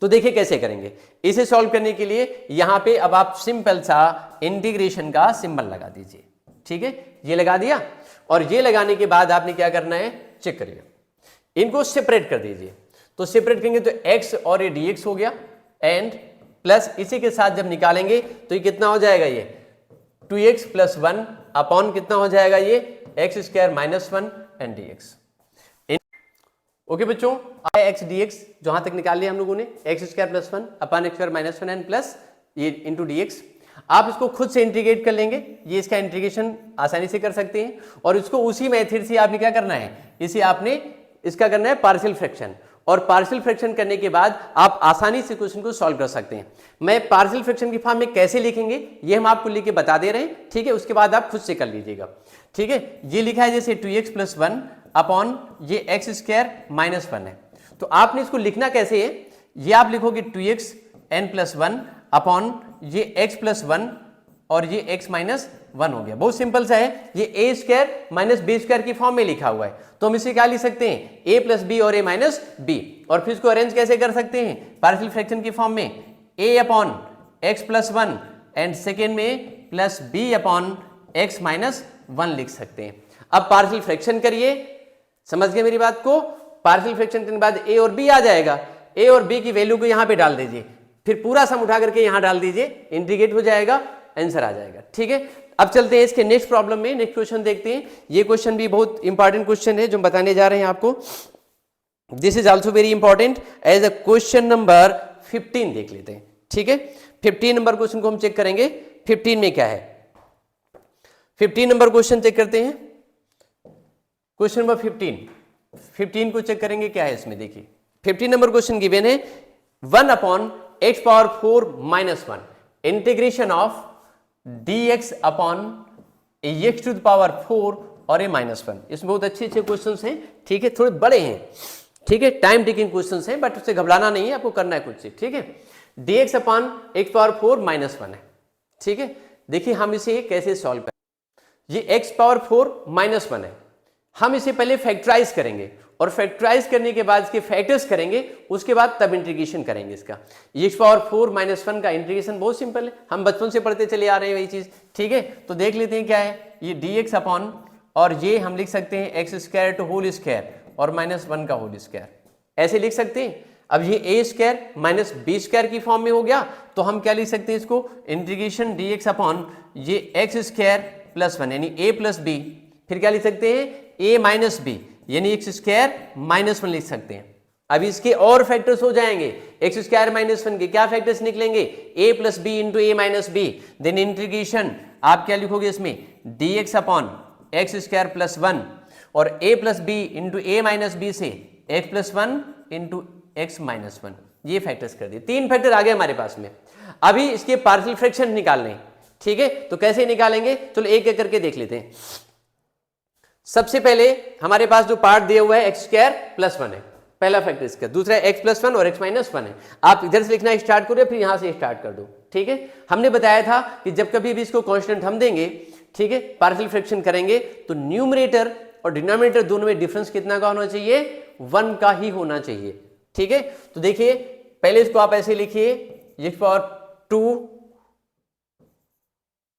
तो देखिए कैसे करेंगे। इसे सॉल्व करने के लिए यहां पे अब आप सिंपल सा इंटीग्रेशन का सिंबल लगा दीजिए। ठीक है, ये लगा दिया, और ये लगाने के बाद आपने क्या करना है, चेक करिए, इनको सेपरेट कर दीजिए। तो सेपरेट करेंगे तो x और ये dx हो गया, एंड प्लस इसी के साथ जब निकालेंगे तो ये कितना हो जाएगा, ये 2x प्लस 1 अपॉन कितना हो जाएगा, ये x square minus 1 and dx। Okay बच्चों, एक्स dx जहां तक निकाल लिया हम लोगों ने, x square plus 1 upon x square minus 1 and plus ये इंटू dx। आप इसको खुद से इंटीग्रेट कर लेंगे, ये इसका इंटीग्रेशन आसानी से कर सकते हैं, और इसको उसी मेथड से आपने क्या करना है, इसे आपने इसका करना है पार्शियल फ्रैक्शन, और पार्शियल फ्रैक्शन करने के बाद आप आसानी से क्वेश्चन को सॉल्व कर सकते हैं। मैं पार्शियल फ्रैक्शन की फॉर्म में कैसे लिखेंगे ये हम आपको लिख के बता दे रहे हैं, ठीक है, उसके बाद आप खुद से कर लीजिएगा, ठीक है। ये लिखा है जैसे 2x + 1 अपॉन ये x² - 1 है, तो आपने इसको लिखना कैसे है, ये आप लिखोगे 2x n + 1 अपॉन ये x + 1 और ये x - 1 हो गया। बहुत सिंपल सा है, ये a² - b² की फॉर्म में लिखा हुआ है, तो हम इसे क्या लिख सकते हैं, a + b और a - b। और फिर इसको अरेंज कैसे कर सकते हैं, पार्शियल फ्रैक्शन की फॉर्म में a upon x + 1 and second में प्लस b अपॉन x - 1 लिख सकते हैं। अब पार्शियल फ्रैक्शन करिए, समझ गए मेरी बात को। पार्शियल फ्रैक्शन करने के बाद a और b आ जाएगा, a और b की वैल्यू को यहाँ पे डाल दीजिए, फिर पूरा सम उठा करके यहाँ डाल दीजिए, इंटीग्रेट हो जाएगा, आंसर आ जाएगा, ठीक है। अब चलते हैं इसके नेक्स्ट प्रॉब्लम में, नेक्स्ट क्वेश्चन देखते हैं। ये क्वेश्चन भी बहुत इंपॉर्टेंट क्वेश्चन है जो हम बताने जा रहे हैं आपको। This is also very important as a question number 15 देख लेते हैं, ठीक है। 15 नंबर क्वेश्चन को हम चेक करेंगे, 15 में क्या है। 15 नंबर क्वेश्चन चेक करते हैं, क्वेश्चन नंबर 15 को चेक करेंगे क्या है इसमें। देखिए 15 नंबर क्वेश्चन गिवन है 1 upon x⁴ - 1 integration of dx upon x⁴ और a - 1। इसमें बहुत अच्छे क्वेश्चन हैं, ठीक है, थोड़े बड़े हैं, ठीक है, टाइम टेकिंग क्वेश्चन हैं, बट उससे घबराना नहीं है, आपको करना है कुछ से, ठीक है। dx अपॉन x⁴ - 1 है, ठीक है। देखिए हम इसे कैसे सॉल्व करें। ये x⁴ - 1 है, हम इसे पहले फैक्टराइज करेंगे और फैक्टराइज करने के बाद इसके फैक्टर्स करेंगे, उसके बाद तब इंटीग्रेशन करेंगे इसका। x⁴ - 1 का इंटीग्रेशन बहुत सिंपल है, हम बचपन से पढ़ते चले आ रहे हैं वही चीज, ठीक है। तो देख लेते हैं क्या है, ये dx अपॉन और ये हम लिख सकते हैं x² और -1 का होल स्क्वायर, ऐसे लिख सकते हैं। अब ये a² - b² की फॉर्म में हो गया, तो हम क्या लिख सकते हैं इसको, इंटीग्रेशन dx अपॉन ये x² + 1 यानी a + b, फिर क्या लिख सकते हैं a - b यानी x² - 1 लिख सकते हैं। अब इसके और फैक्टर्स हो जाएंगे, x² - 1 के क्या फैक्टर्स निकलेंगे, a + b × a - b, then integration आप क्या लिखोगे इसमें dx अपॉन x² + 1 और a + b × a - b से x + 1 × x - 1, ये फैक्टर्स कर दिए। 3 फैक्टर आ गए हमारे पास में। अभी इसके पार्शियल फ्रैक्शन निकालने, ठीक है, तो कैसे निकालेंगे, चलो एक एक करके देख लेते हैं। सबसे पहले हमारे पास जो पार्ट दिया हुआ है x² + 1 है, पहला फैक्टर इसका। दूसरा x + 1 और x - 1 है। आप इधर से लिखना स्टार्ट करो, फिर यहां से स्टार्ट कर दो, ठीक है। हमने बताया था कि जब कभी भी इसको कांस्टेंट हम देंगे, ठीक है, पार्शियल फ्रैक्शन करेंगे, तो न्यूमरेटर और डिनोमिनेटर दोनों में डिफरेंस कितना का होना चाहिए, 1 का ही होना चाहिए, ठीक है। तो देखिए पहले इसको आप ऐसे लिखिए, x⁴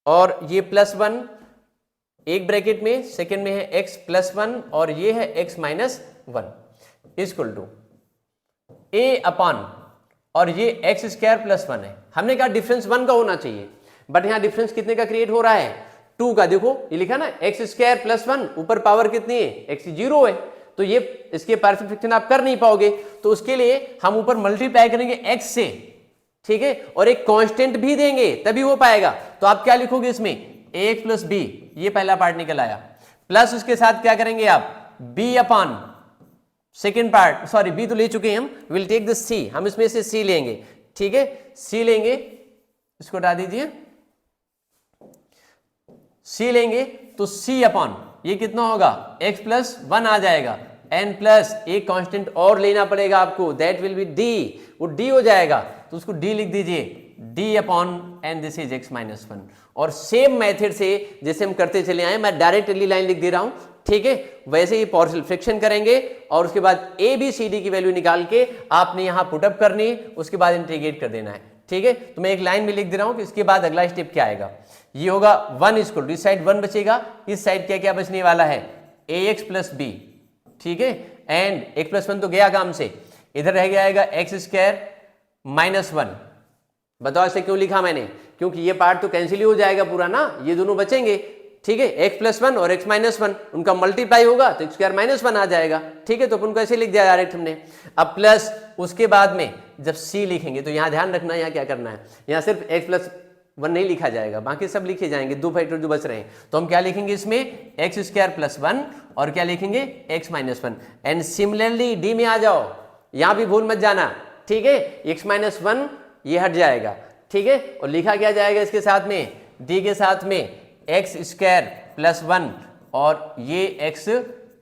और ये +1 एक ब्रैकेट में, सेकंड में है x + 1 और ये है x - 1 equal to a upon और ये x² + 1 है। हमने कहा डिफरेंस 1 का होना चाहिए, बट यहां डिफरेंस कितने का क्रिएट हो रहा है, 2 का। देखो ये लिखा ना x² + 1, ऊपर पावर कितनी है, x 0 है, तो ये इसके पार्शियल फ्रैक्शन आप कर नहीं पाओगे, तो उसके लिए हम ऊपर मल्टीप्लाई करेंगे x से, ठीक है, और एक कांस्टेंट भी देंगे तभी हो पाएगा। तो आप क्या लिखोगे इसमें ax + b, ये पहला पार्ट निकल आया, प्लस उसके साथ क्या करेंगे आप b upon second part, sorry b तो ले चुके हैं हम, विल टेक द c, हम इसमें से c लेंगे, ठीक है, c लेंगे, इसको हटा दीजिए, c लेंगे तो c अपॉन ये कितना होगा x + 1 आ जाएगा, n प्लस एक कांस्टेंट और लेना पड़ेगा आपको, दैट विल बी d, वो d हो जाएगा, तो उसको d लिख दीजिए, d upon n, this is x - 1। और सेम मेथड से जैसे हम करते चले आए, मैं डायरेक्टली लाइन लिख दे रहा हूं, ठीक है, वैसे ही पार्शियल फ्रैक्शन करेंगे और उसके बाद a b c d की वैल्यू निकाल के आपने यहां पुटअप करनी है, उसके बाद इंटीग्रेट कर देना है, ठीक है। तो मैं एक लाइन में लिख दे रहा हूं कि इसके बाद अगला स्टेप क्या आएगा, ये होगा 1 इक्वल टू, इस साइड 1 बचेगा, इस साइड क्या क्या बचने वाला है ax + b, ठीक है, एंड x + 1 तो गया काम से, इधर रह जाएगा x² - 1। बताओ ऐसे क्यों लिखा मैंने, क्योंकि ये पार्ट तो कैंसिल ही हो जाएगा पूरा ना, ये दोनों बचेंगे, ठीक है, x + 1 और x - 1 उनका मल्टीप्लाई होगा तो x² - 1 आ जाएगा, ठीक है। तो अपन को ऐसे लिख दिया डायरेक्ट हमने। अब प्लस उसके बाद में जब c लिखेंगे तो यहां ध्यान रखना, यहां क्या करना है, यहां सिर्फ x + 1 नहीं लिखा जाएगा, बाकी सब लिखे जाएंगे, 2 फैक्टर जो बच रहे हैं, तो हम क्या लिखेंगे इसमें x² + 1 और क्या लिखेंगे x - 1। एंड सिमिलरली d में आ जाओ, यहां भी भूल मत जाना, ठीक है। x माइनस 1 ये हट जाएगा, ठीक है, और लिखा क्या जाएगा इसके साथ में, d के साथ में एक्स स्क्वायर प्लस 1 और ये x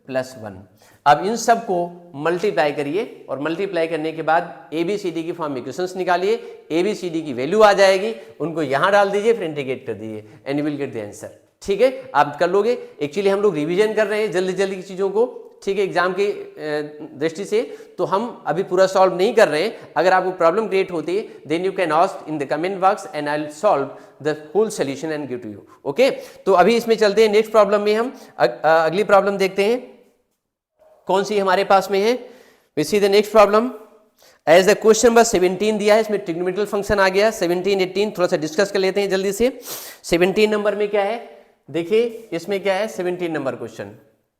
प्लस 1। अब इन सब को मल्टीप्लाई करिए और मल्टीप्लाई करने के बाद ABCD की फॉर्म में इक्वेशंस निकालिए, ABCD की वैल्यू आ जाएगी, उनको यहां डाल दीजिए, फिर इंटीग्रेट कर दीजिए and you will get the answer, ठीक है। आप कर लोगे। एक्चुअली हम लोग रिवीजन कर रहे हैं जल्दी जल्दी की चीज़ों को, ठीक है, एग्जाम की दृष्टि से, तो हम अभी पूरा सॉल्व नहीं कर रहे हैं। अगर आपको प्रॉब्लम क्रिएट होती है then you can ask in the comment box and I will solve the whole solution and give to you, okay. तो अभी इसमें चलते हैं नेक्स्ट प्रॉब्लम में, हम अगली प्रॉब्लम देखते हैं कौन सी हमारे पास में है। We see the next problem as the question number 17 दिया है, इसमें ट्रिग्नोमेट्रियल फंक्शन आ गया 17, 18, थोड़ा सा डिस्कस कर लेते हैं जल्दी से। 17 नंबर में क्या है, देखिए इसमें क्या है 17 नंबर क्वेश्चन,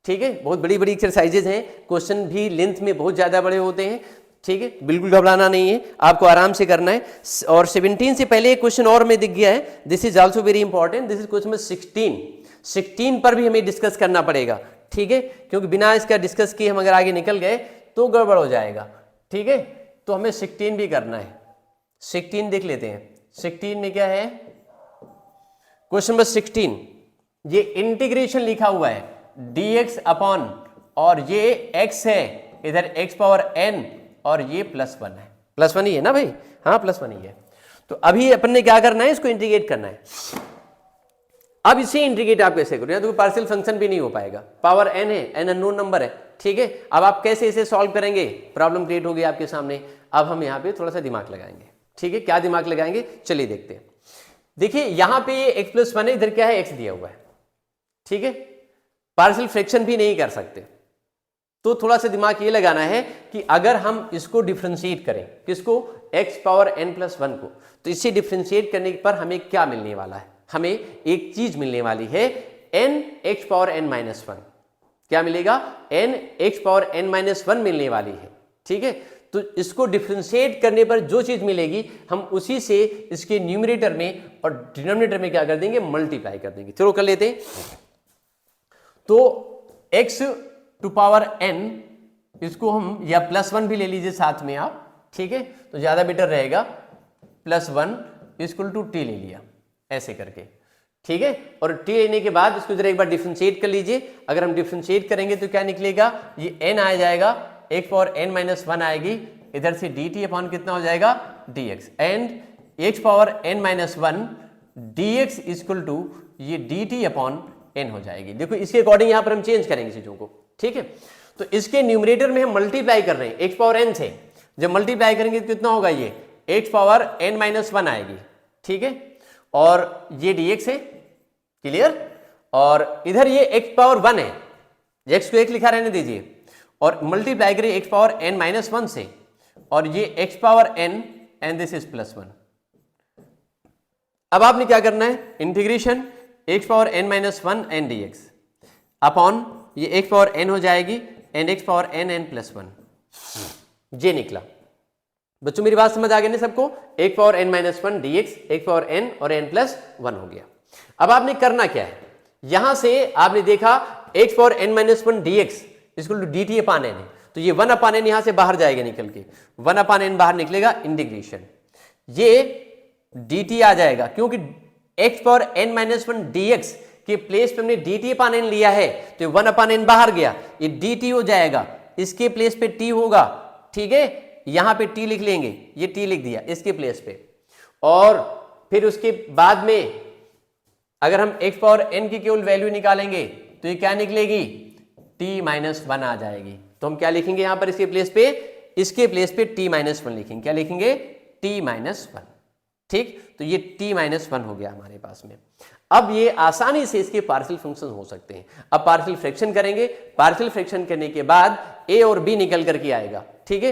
ठीक है। बहुत बड़ी बड़ी एक्सरसाइजेज हैं, क्वेश्चन भी लेंथ में बहुत ज़्यादा बड़े होते हैं, ठीक है, बिल्कुल घबराना नहीं है, आपको आराम से करना है। और 17 से पहले एक क्वेश्चन और में दिख गया है, this is also very important, this is question number 16 पर भी हमें डिस्कस करना पड़ेगा, ठीक है, क्योंकि बिना इसका डिस्कस किए हम अगर आगे निकल गए तो गड़बड़ हो जाएगा, ठीक है। तो हमें 16 भी करना है। 16 देख लेते हैं। 16 में क्या है, क्वेश्चन नंबर 16, ये इंटीग्रेशन लिखा हुआ है dx अपॉन, और ये x है इधर x पावर n और ये प्लस 1 है, प्लस 1 ही है ना भाई, हाँ प्लस 1 ही है। तो अभी अपन ने क्या करना है, इसको इंटीग्रेट करना है। अब इसे इंटीग्रेट आप कैसे करोगे, तो पार्शियल फंक्शन भी नहीं हो पाएगा, पावर n है, n अननोन नंबर है, ठीक है। अब आप कैसे इसे सॉल्व करेंगे, प्रॉब्लम क्रिएट होगी आपके सामने। अब हम यहाँ पे थोड़ा सा दिमाग लगाएंगे, ठीक है। क्या दिमाग लगाएंगे, चलिए देखते हैं। देखिए यहाँ पे ये x प्लस 1 है, इधर क्या है x दिया हुआ है, ठीक है। पार्शियल फ्रैक्शन भी नहीं कर सकते, तो थोड़ा सा दिमाग ये लगाना है कि अगर हम इसको डिफरेंशिएट करें, किसको, x पावर n प्लस 1 को, तो इसे डिफरेंशिएट करने पर हमें क्या मिलने वाला है, हमें एक चीज मिलने वाली है n x power n minus 1। क्या मिलेगा, n x power n minus 1 मिलने वाली है, ठीक है। तो इसको डिफरेंशिएट करने पर जो चीज मिलेगी हम उसी से इसके न्यूमरेटर में और डिनोमिनेटर में क्या कर देंगे, मल्टीप्लाई कर देंगे। चलो कर लेते हैं। तो x टू पावर n, इसको हम या प्लस 1 भी ले लीजिए साथ में आप, ठीक है, तो ज्यादा बेटर रहेगा। प्लस 1 इक्वल टू t ले लिया ऐसे करके, ठीक है। और t लेने के बाद इसको जरा एक बार डिफरेंशिएट कर लीजिए। अगर हम डिफरेंशिएट करेंगे तो क्या निकलेगा, ये n आ जाएगा, x पावर n माइनस 1 आएगी, इधर से dt अपॉन कितना हो जाएगा, dx, and x power n minus 1 dx equal to ये dt अपॉन n हो जाएगी। देखो इसके अकॉर्डिंग यहां पर हम चेंज करेंगे चीजों को, ठीक है। तो इसके न्यूमरेटर में हम मल्टीप्लाई कर रहे हैं x पावर n से, जब मल्टीप्लाई करेंगे तो कितना होगा, ये x पावर n माइनस 1 आएगी, ठीक है, और ये dx है, क्लियर। और इधर ये x पावर 1 है, x को 1 लिखा रहने दीजिए, और मल्टीप्लाई करिए x पावर n माइनस 1 से, और ये x power n and this is plus 1। अब आपने क्या करना है, integration x power n minus 1 n dx upon ये x पावर n हो जाएगी and x power n plus 1, ये निकला। बच्चों मेरी बात समझ आ गई ना सबको, x power n minus 1 dx, x power n और n प्लस 1 हो गया। अब आपने करना क्या है, यहां से आपने देखा x power n minus 1 dx equal to dt upon n है, तो ये 1 अपान n यहां से बाहर जाएगा निकल के, 1 अपान n बाहर निकलेगा, इंटीग्रेशन ये dt आ जाएगा, क्योंकि x power n minus 1 dx के प्लेस पे हमने dt अपान n लिया है, तो 1 अपान n बाहर गया, ये dt हो जाएगा, इसके प्लेस पे t होगा, ठीक है, यहां पे t लिख लेंगे, ये t लिख दिया इसके प्लेस पे। और फिर उसके बाद में अगर हम x पावर n की केवल वैल्यू निकालेंगे तो ये क्या निकलेगी, t माइनस 1 आ जाएगी। तो हम क्या लिखेंगे यहां पर इसके प्लेस पे t माइनस 1 लिखेंगे, क्या लिखेंगे, t माइनस 1, ठीक। तो ये t माइनस 1 हो गया हमारे पास में। अब ये आसानी से इसके पार्शियल फंक्शन हो सकते हैं। अब पार्शियल फ्रैक्शन करेंगे, पार्शियल फ्रैक्शन करने के बाद a और b निकल करके आएगा, ठीक है।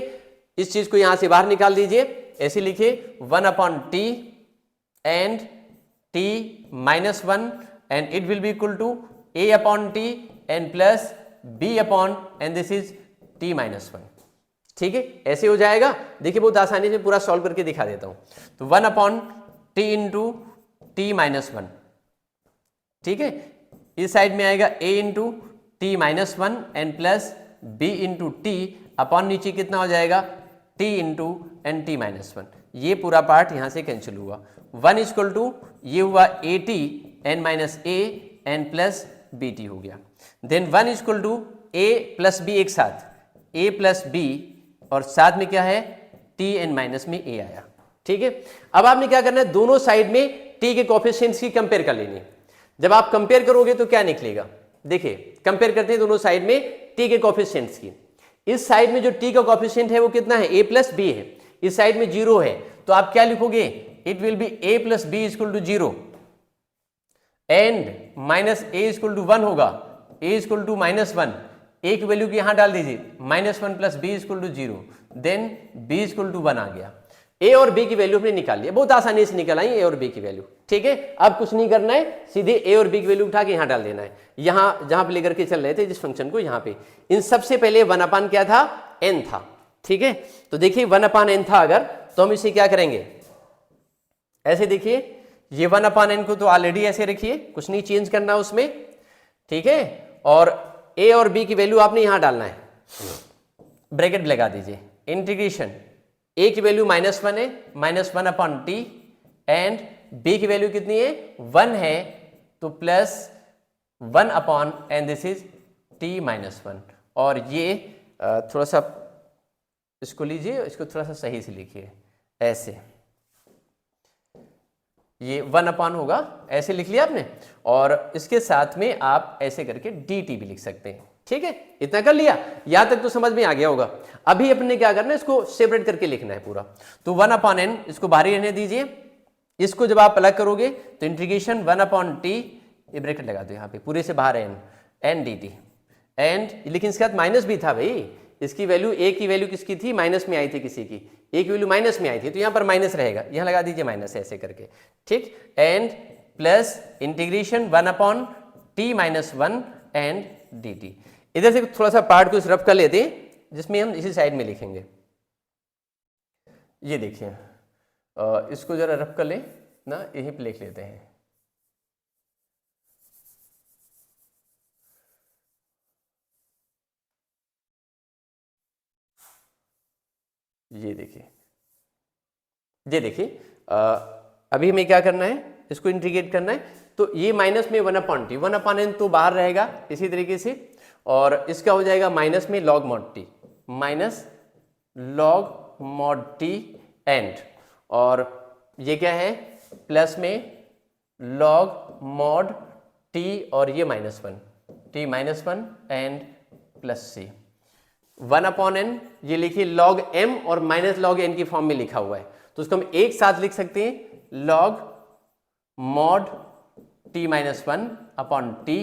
इस चीज को यहां से बाहर निकाल दीजिए, ऐसे लिखिए 1 upon t and t minus 1 and it will be equal to a upon t and plus b upon and this is t minus 1, ठीक है, ऐसे हो जाएगा। देखिए बहुत आसानी से पूरा सॉल्व करके दिखा देता हूं। तो 1 upon t into T minus 1, ठीक है, इस साइड में आएगा a into T minus 1 and plus b into T upon नीचे कितना हो जाएगा t into n T minus one, ये पूरा पार्ट यहाँ से कैंसिल हुआ। 1 इक्वल टू ये हुआ A T n minus A n plus B T हो गया। Then 1 equal to A plus B एक साथ, ए प्लस बी और साथ में क्या है टी एन माइनस में ए आया। ठीक है, अब आपने क्या करना है, दोनों साइड में टी के कोएफिशिएंट्स की कंपेयर कर लेनी। जब आप कंपेयर करोगे तो क्या निकलेगा, देखिए कंपेयर करते हैं दोनों साइड में टी के कोएफिशिएंट्स की। इस साइड में जो टी का कोएफिशिएंट है वो कितना है, ए प्लस बी है, इस साइड में 0 है, तो आप क्या लिखोगे, it will be A plus B equal to 0 and minus A equal to 1 होगा, A equal to minus 1, A की वैल्यू की यहां डाल दीजिए, -1 plus B equal to 0, then B equal to 1 आ गया। ए और बी की वैल्यू हमने निकाल लिया, बहुत आसानी से निकल आई ए और बी की वैल्यू। ठीक है, अब कुछ नहीं करना है, सीधे ए और बी की वैल्यू उठा के यहां डाल देना है, यहां जहां पे लेकर के चल रहे थे जिस फंक्शन को, यहां पे इन सबसे पहले 1 अपान क्या था, एन था। ठीक है, तो देखिए 1 अपान एन था अगर, तो हम इसे क्या करेंगे, ऐसे देखिए, ये 1 अपान एन को तो ऑलरेडी ऐसे रखिए, कुछ नहीं चेंज करना उसमें। ठीक है, और ए और बी की वैल्यू आपने यहां डालना है, ब्रैकेट लगा दीजिए, इंटीग्रेशन ए की वैल्यू -1 है, -1 अपॉन टी, एंड बी की वैल्यू कितनी है 1 है, तो plus 1 upon and this is T minus 1। और ये थोड़ा सा इसको लीजिए, इसको थोड़ा सा सही से लिखिए, ऐसे ये 1 अपॉन होगा, ऐसे लिख लिया आपने, और इसके साथ में आप ऐसे करके डी टी भी लिख सकते हैं। ठीक है, इतना कर लिया, यहां तक तो समझ में आ गया होगा। अभी अपने क्या करना है, इसको सेपरेट करके लिखना है पूरा। तो 1 अपॉन एन इसको बाहर ही रहने दीजिए, इसको जब आप अलग करोगे तो इंटीग्रेशन 1 अपॉन टी, ये ब्रैकेट लगा दो यहाँ पे, पूरे से बाहर n, n D T, and लेकिन इसके साथ माइनस भी था भाई, इसकी वैल्यू ए की वैल्यू किसकी थी, माइनस में आई थी किसी की, ए की वैल्यू माइनस में आई थी, तो यहाँ पर माइनस रहेगा, यहाँ लगा दीजिए माइनस ऐसे करके। ठीक, and plus integration 1 upon T minus 1 and D T. इधर से थोड़ा सा पार्ट को रफ कर लेते हैं, जिसमें हम इसी साइड में लिखेंगे। ये देखिए, इसको जरा रफ कर लें ना, यहीं पे लिख लेते हैं। ये देखिए, ये देखिए, अभी हमें क्या करना है, इसको इंटीग्रेट करना है, तो ये माइनस में 1 अपॉन टी, 1 अपॉन एन तो बाहर रहेगा इसी तरीके से, और इसका हो जाएगा माइनस में log mod T, minus log mod T and, और ये क्या है प्लस में लॉग मॉड टी, और ये -1 T -1 and plus C. 1 upon n ये लिखिए लॉग एम और माइनस लॉग एन की फॉर्म में लिखा हुआ है, तो उसको हम एक साथ लिख सकते हैं, log mod T -1 upon T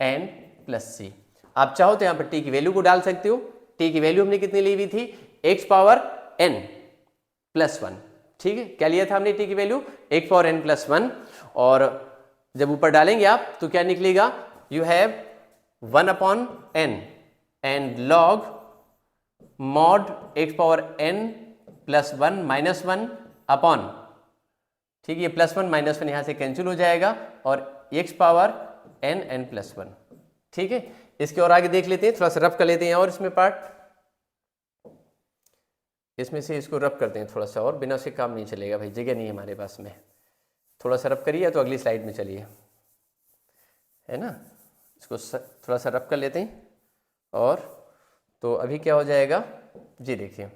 and plus C. आप चाहो तो यहाँ पर टी की वैल्यू को डाल सकते हो, टी की वैल्यू हमने कितनी ली हुई थी, x पावर n प्लस 1। ठीक है, क्या लिया था हमने टी की value, x power n plus 1, और जब ऊपर डालेंगे आप तो क्या निकलेगा, you have 1 upon n and log mod x power n plus 1 minus 1 upon, ठीक है, प्लस 1 माइनस 1 यहाँ से कैंसिल हो जाएगा, और x पावर n प्लस 1। ठीक है, इसके और आगे देख लेते हैं, थोड़ा सा रफ कर लेते हैं, और इसमें पार्ट, इसमें से इसको रफ करते हैं थोड़ा सा, और बिना से काम नहीं चलेगा भाई, जगह नहीं है हमारे पास में। थोड़ा सा रफ करिए तो अगली स्लाइड में चलिए, है ना, इसको थोड़ा सा रफ कर लेते हैं, और तो अभी क्या हो जाएगा जी, देखिए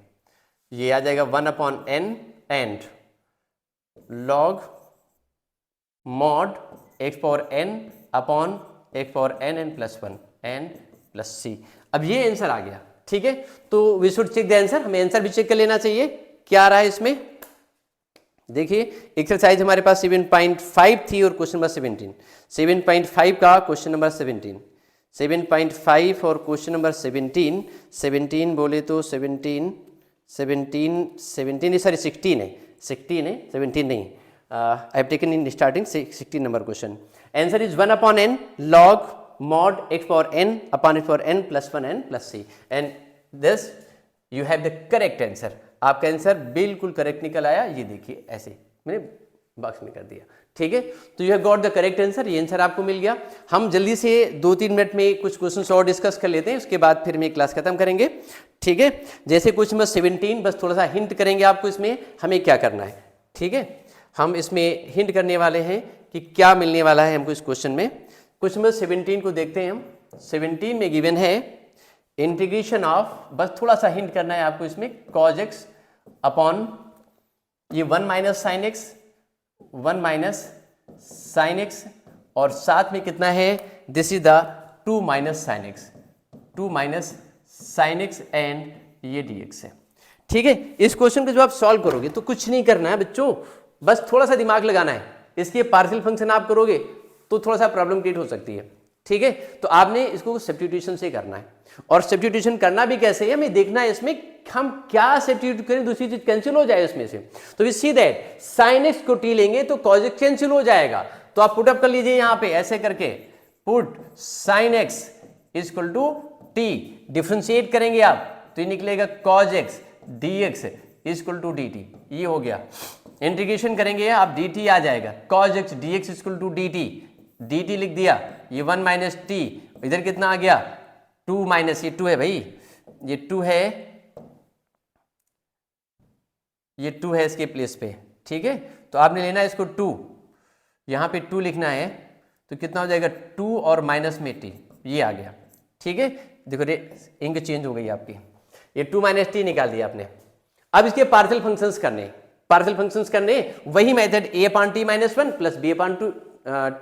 ये आ जाएगा 1 upon N and log mod x power n upon x power n plus 1 and plus C. अब ये आंसर आ गया। ठीक है, तो we should check the answer, हमें आंसर भी चेक कर लेना चाहिए क्या आ रहा है इसमें। देखिए एक्सरसाइज हमारे पास 7.5 थी और क्वेश्चन नंबर 17, 7.5 का क्वेश्चन नंबर 17, 7.5 और क्वेश्चन नंबर 17 बोले तो 17 सॉरी 16 है, 17 नहीं, I have taken in starting 16 number question. Answer is 1 upon n log mod x power n upon x power n plus 1 n plus c, and this you have the correct answer. आपका आंसर बिल्कुल करेक्ट निकल आया। ये देखिए ऐसे मैंने बॉक्स में कर दिया। ठीक है, तो you have got the correct answer, ये आंसर आपको मिल गया। हम जल्दी से 2-3 मिनट में कुछ क्वेश्चन और डिस्कस कर लेते हैं, उसके बाद फिर मैं क्लास खत्म करेंगे। ठीक है, जैसे क्वेश्चन नंबर 17, बस थोड़ा सा हिंट करेंगे आपको इसमें हमें क्या करना है। ठीक है, हम इसमें हिंट करने वाले हैं कि क्या मिलने वाला है हमको इस क्वेश्चन में। क्वेश्चन नंबर 17 को देखते हैं हम। 17 में गिवन है इंटीग्रेशन ऑफ, बस थोड़ा सा हिंट करना है आपको इसमें, cos x अपॉन ये 1 minus sine x, 1 minus sine x, और साथ में कितना है, this is the 2 minus sine x, 2 minus sine x and ये dx है। ठीक है, इस क्वेश्चन को जब आप सॉल्व करोगे तो कुछ नहीं करना है बच्चों, बस थोड़ा सा दिमाग लगाना है। इसके पार्शियल फंक्शन आप करोगे तो थोड़ा सा प्रॉब्लम क्रिएट हो सकती है। ठीक है, तो आपने इसको सब्स्टिट्यूशन से करना है, और सब्स्टिट्यूशन करना भी कैसे है हमें देखना है इसमें, हम क्या सब्स्टिट्यूट करें, दूसरी चीज कैंसिल हो जाए इसमें से। तो we see that sine x को टी लेंगे तो कॉज एक्स कैंसिल हो जाएगा, तो आप पुट अप कर लीजिए यहाँ पे ऐसे करके, put sine x equal to T, differentiate करेंगे आप तो ये निकलेगा cos x D x equal to D T, ये हो गया। इंटीग्रेशन करेंगे आप डी टी आ जाएगा, cos x D x equal to D T लिख दिया, ये 1 माइनस टी, इधर कितना आ गया 2 माइनस, ये 2 है भाई, ये 2 है, ये 2 है इसके प्लेस पे। ठीक है, तो आपने लेना है इसको 2, यहाँ पे 2 लिखना है, तो कितना हो जाएगा 2 और माइनस में टी, ये आ गया। ठीक है, देखो इंक चेंज हो गई आपकी, ये 2 माइनस टी निकाल दिया आपने। अब इसके पार्शियल फंक्शंस करने, पार्शियल फंक्शंस करने वही method a upon T minus 1 plus b upon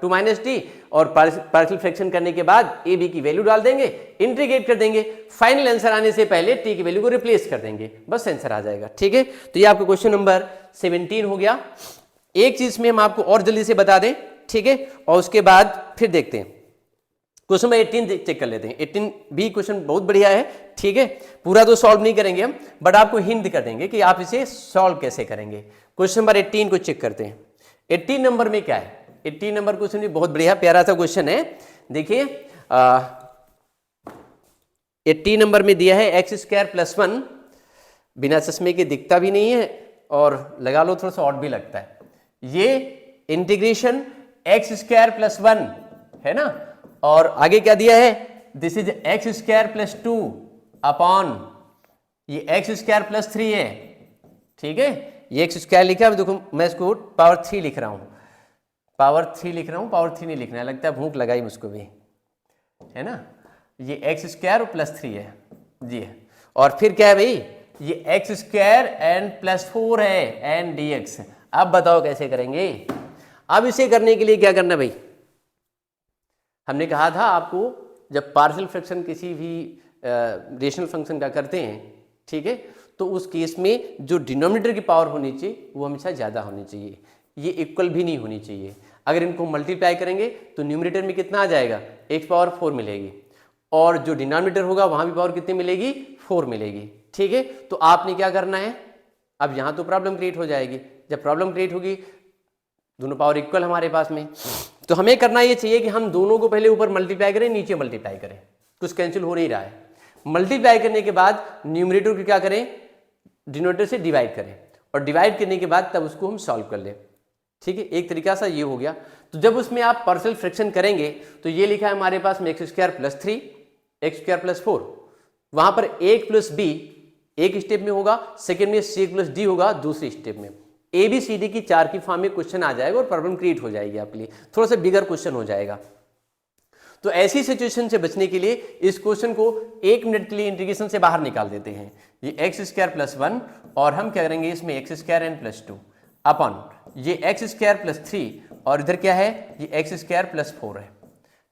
2 minus T, और पार्शियल फ्रैक्शन करने के बाद a b की वैल्यू डाल देंगे, इंटीग्रेट कर देंगे, फाइनल आंसर आने से पहले t की वैल्यू को रिप्लेस कर देंगे, बस आंसर आ जाएगा। ठीक है, तो ये आपका क्वेश्चन नंबर 17 हो गया। एक चीज में हम आपको और जल्दी से बता दें, ठीक है, और उसके बाद फिर देखते हैं क्वेश्चन नंबर 18 चेक कर लेते हैं। 18 भी क्वेश्चन बहुत बढ़िया है। ठीक है, पूरा तो सॉल्व नहीं करेंगे हम, बट आपको हिंट कर देंगे कि आप इसे सॉल्व कैसे करेंगे। क्वेश्चन नंबर 18 को चेक करते हैं। 18 नंबर में क्या है, 18 नंबर क्वेश्चन भी बहुत बढ़िया प्यारा सा क्वेश्चन है। देखिए 18 नंबर में दिया है एक्स स्क्वायर प्लस 1, बिना चश्मे के दिखता भी नहीं है और लगा लो थोड़ा सा ऑड भी लगता है। ये इंटीग्रेशन एक्स स्क्वायर प्लस 1 है ना, और आगे क्या दिया है, this is x square plus 2 upon ये एक्स स्क्वायर प्लस 3 है। ठीक है, ये एक्स स्क्वायर लिखा है, देखो मैं इसको पावर 3 लिख रहा हूं, पावर 3 लिख रहा हूं, पावर 3 नहीं लिखना है, लगता है भूख लगाई मुझको भी, है ना। ये एक्स स्क्वायर प्लस 3 है जी है, और फिर क्या है भाई, ये एक्स स्क्वायर एंड प्लस 4 है एंड डी एक्स। अब बताओ कैसे करेंगे। अब इसे करने के लिए क्या करना भाई, हमने कहा था आपको जब पार्शियल फ्रैक्शन किसी भी रेशनल फंक्शन का करते हैं, ठीक है, तो उस केस में जो डिनोमिनेटर की पावर होनी चाहिए वो हमेशा ज़्यादा होनी चाहिए, ये इक्वल भी नहीं होनी चाहिए। अगर इनको मल्टीप्लाई करेंगे तो न्यूमरेटर में कितना आ जाएगा, x पावर 4 मिलेगी, और जो डिनोमिनेटर होगा वहाँ भी पावर कितनी मिलेगी, 4 मिलेगी। ठीक है, तो आपने क्या करना है, अब यहाँ तो प्रॉब्लम क्रिएट हो जाएगी, जब प्रॉब्लम क्रिएट होगी दोनों पावर इक्वल हमारे पास में, तो हमें करना ये चाहिए कि हम दोनों को पहले ऊपर मल्टीप्लाई करें, नीचे मल्टीप्लाई करें, कुछ कैंसिल हो नहीं रहा है। मल्टीप्लाई करने के बाद न्यूमरेटर को क्या करें, डिनोमिनेटर से डिवाइड करें, और डिवाइड करने के बाद तब उसको हम सॉल्व कर लें। ठीक है, एक तरीका सा ये हो गया। तो जब उसमें आप पार्शियल फ्रैक्शन करेंगे तो ये लिखा है हमारे पास में x square plus 3 x square plus 4, वहां पर एक प्लस बी एक स्टेप में होगा, सेकेंड में सी प्लस डी होगा दूसरी स्टेप में, ए बी सी डी की 4 की फॉर्म में क्वेश्चन आ जाएगा और प्रॉब्लम क्रिएट हो जाएगी आपके लिए, थोड़ा सा बिगर क्वेश्चन हो जाएगा। तो ऐसी सिचुएशन से बचने के लिए इस क्वेश्चन को 1 मिनट के लिए इंटीग्रेशन से बाहर निकाल देते हैं। ये एक्स स्क्वायर प्लस 1 और हम क्या करेंगे इसमें x square and plus 2 upon ये एक्स स्क्वायर प्लस 3 और इधर क्या है ये एक्स स्क्वायर प्लस 4 है।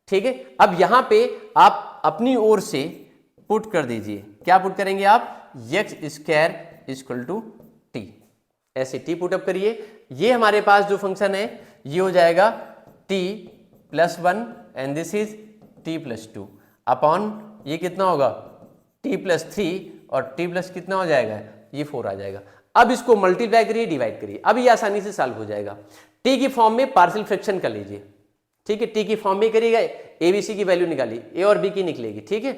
ठीक है, अब यहां पे आप अपनी ओर से पुट कर दीजिए, क्या पुट करेंगे आप, x square equal to T, ऐसे टी पुट अप करिए। ये हमारे पास जो फंक्शन है ये हो जाएगा T plus 1 and this is T plus 2 upon ये कितना होगा टी प्लस 3 और टी प्लस कितना हो जाएगा ये 4 आ जाएगा। अब इसको मल्टीप्लाई करिए, डिवाइड करिए, अब ये आसानी से सॉल्व हो जाएगा। टी की फॉर्म में पार्शियल फ्रैक्शन कर लीजिए, ठीक है, टी की फॉर्म में करिएगा, ए बी सी की वैल्यू निकालिए, ए और बी की निकलेगी, ठीक है,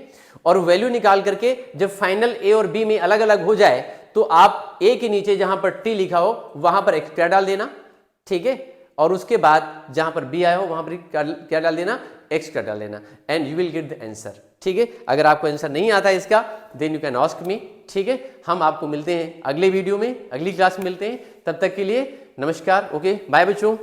और वैल्यू निकाल करके जब फाइनल ए और बी में अलग अलग हो जाए तो आप ए के नीचे जहां पर टी लिखा हो वहां पर एक्स स्क्वायर डाल देना, ठीक है, और उसके बाद जहां पर बी आया हो वहां पर क्या डाल देना, एक्स का डाल देना, and you will get the answer. ठीक है, अगर आपको आंसर नहीं आता है इसका, then you can ask me. ठीक है, हम आपको मिलते हैं अगले वीडियो में, अगली क्लास में मिलते हैं, तब तक के लिए नमस्कार। ओके, बाय बच्चों।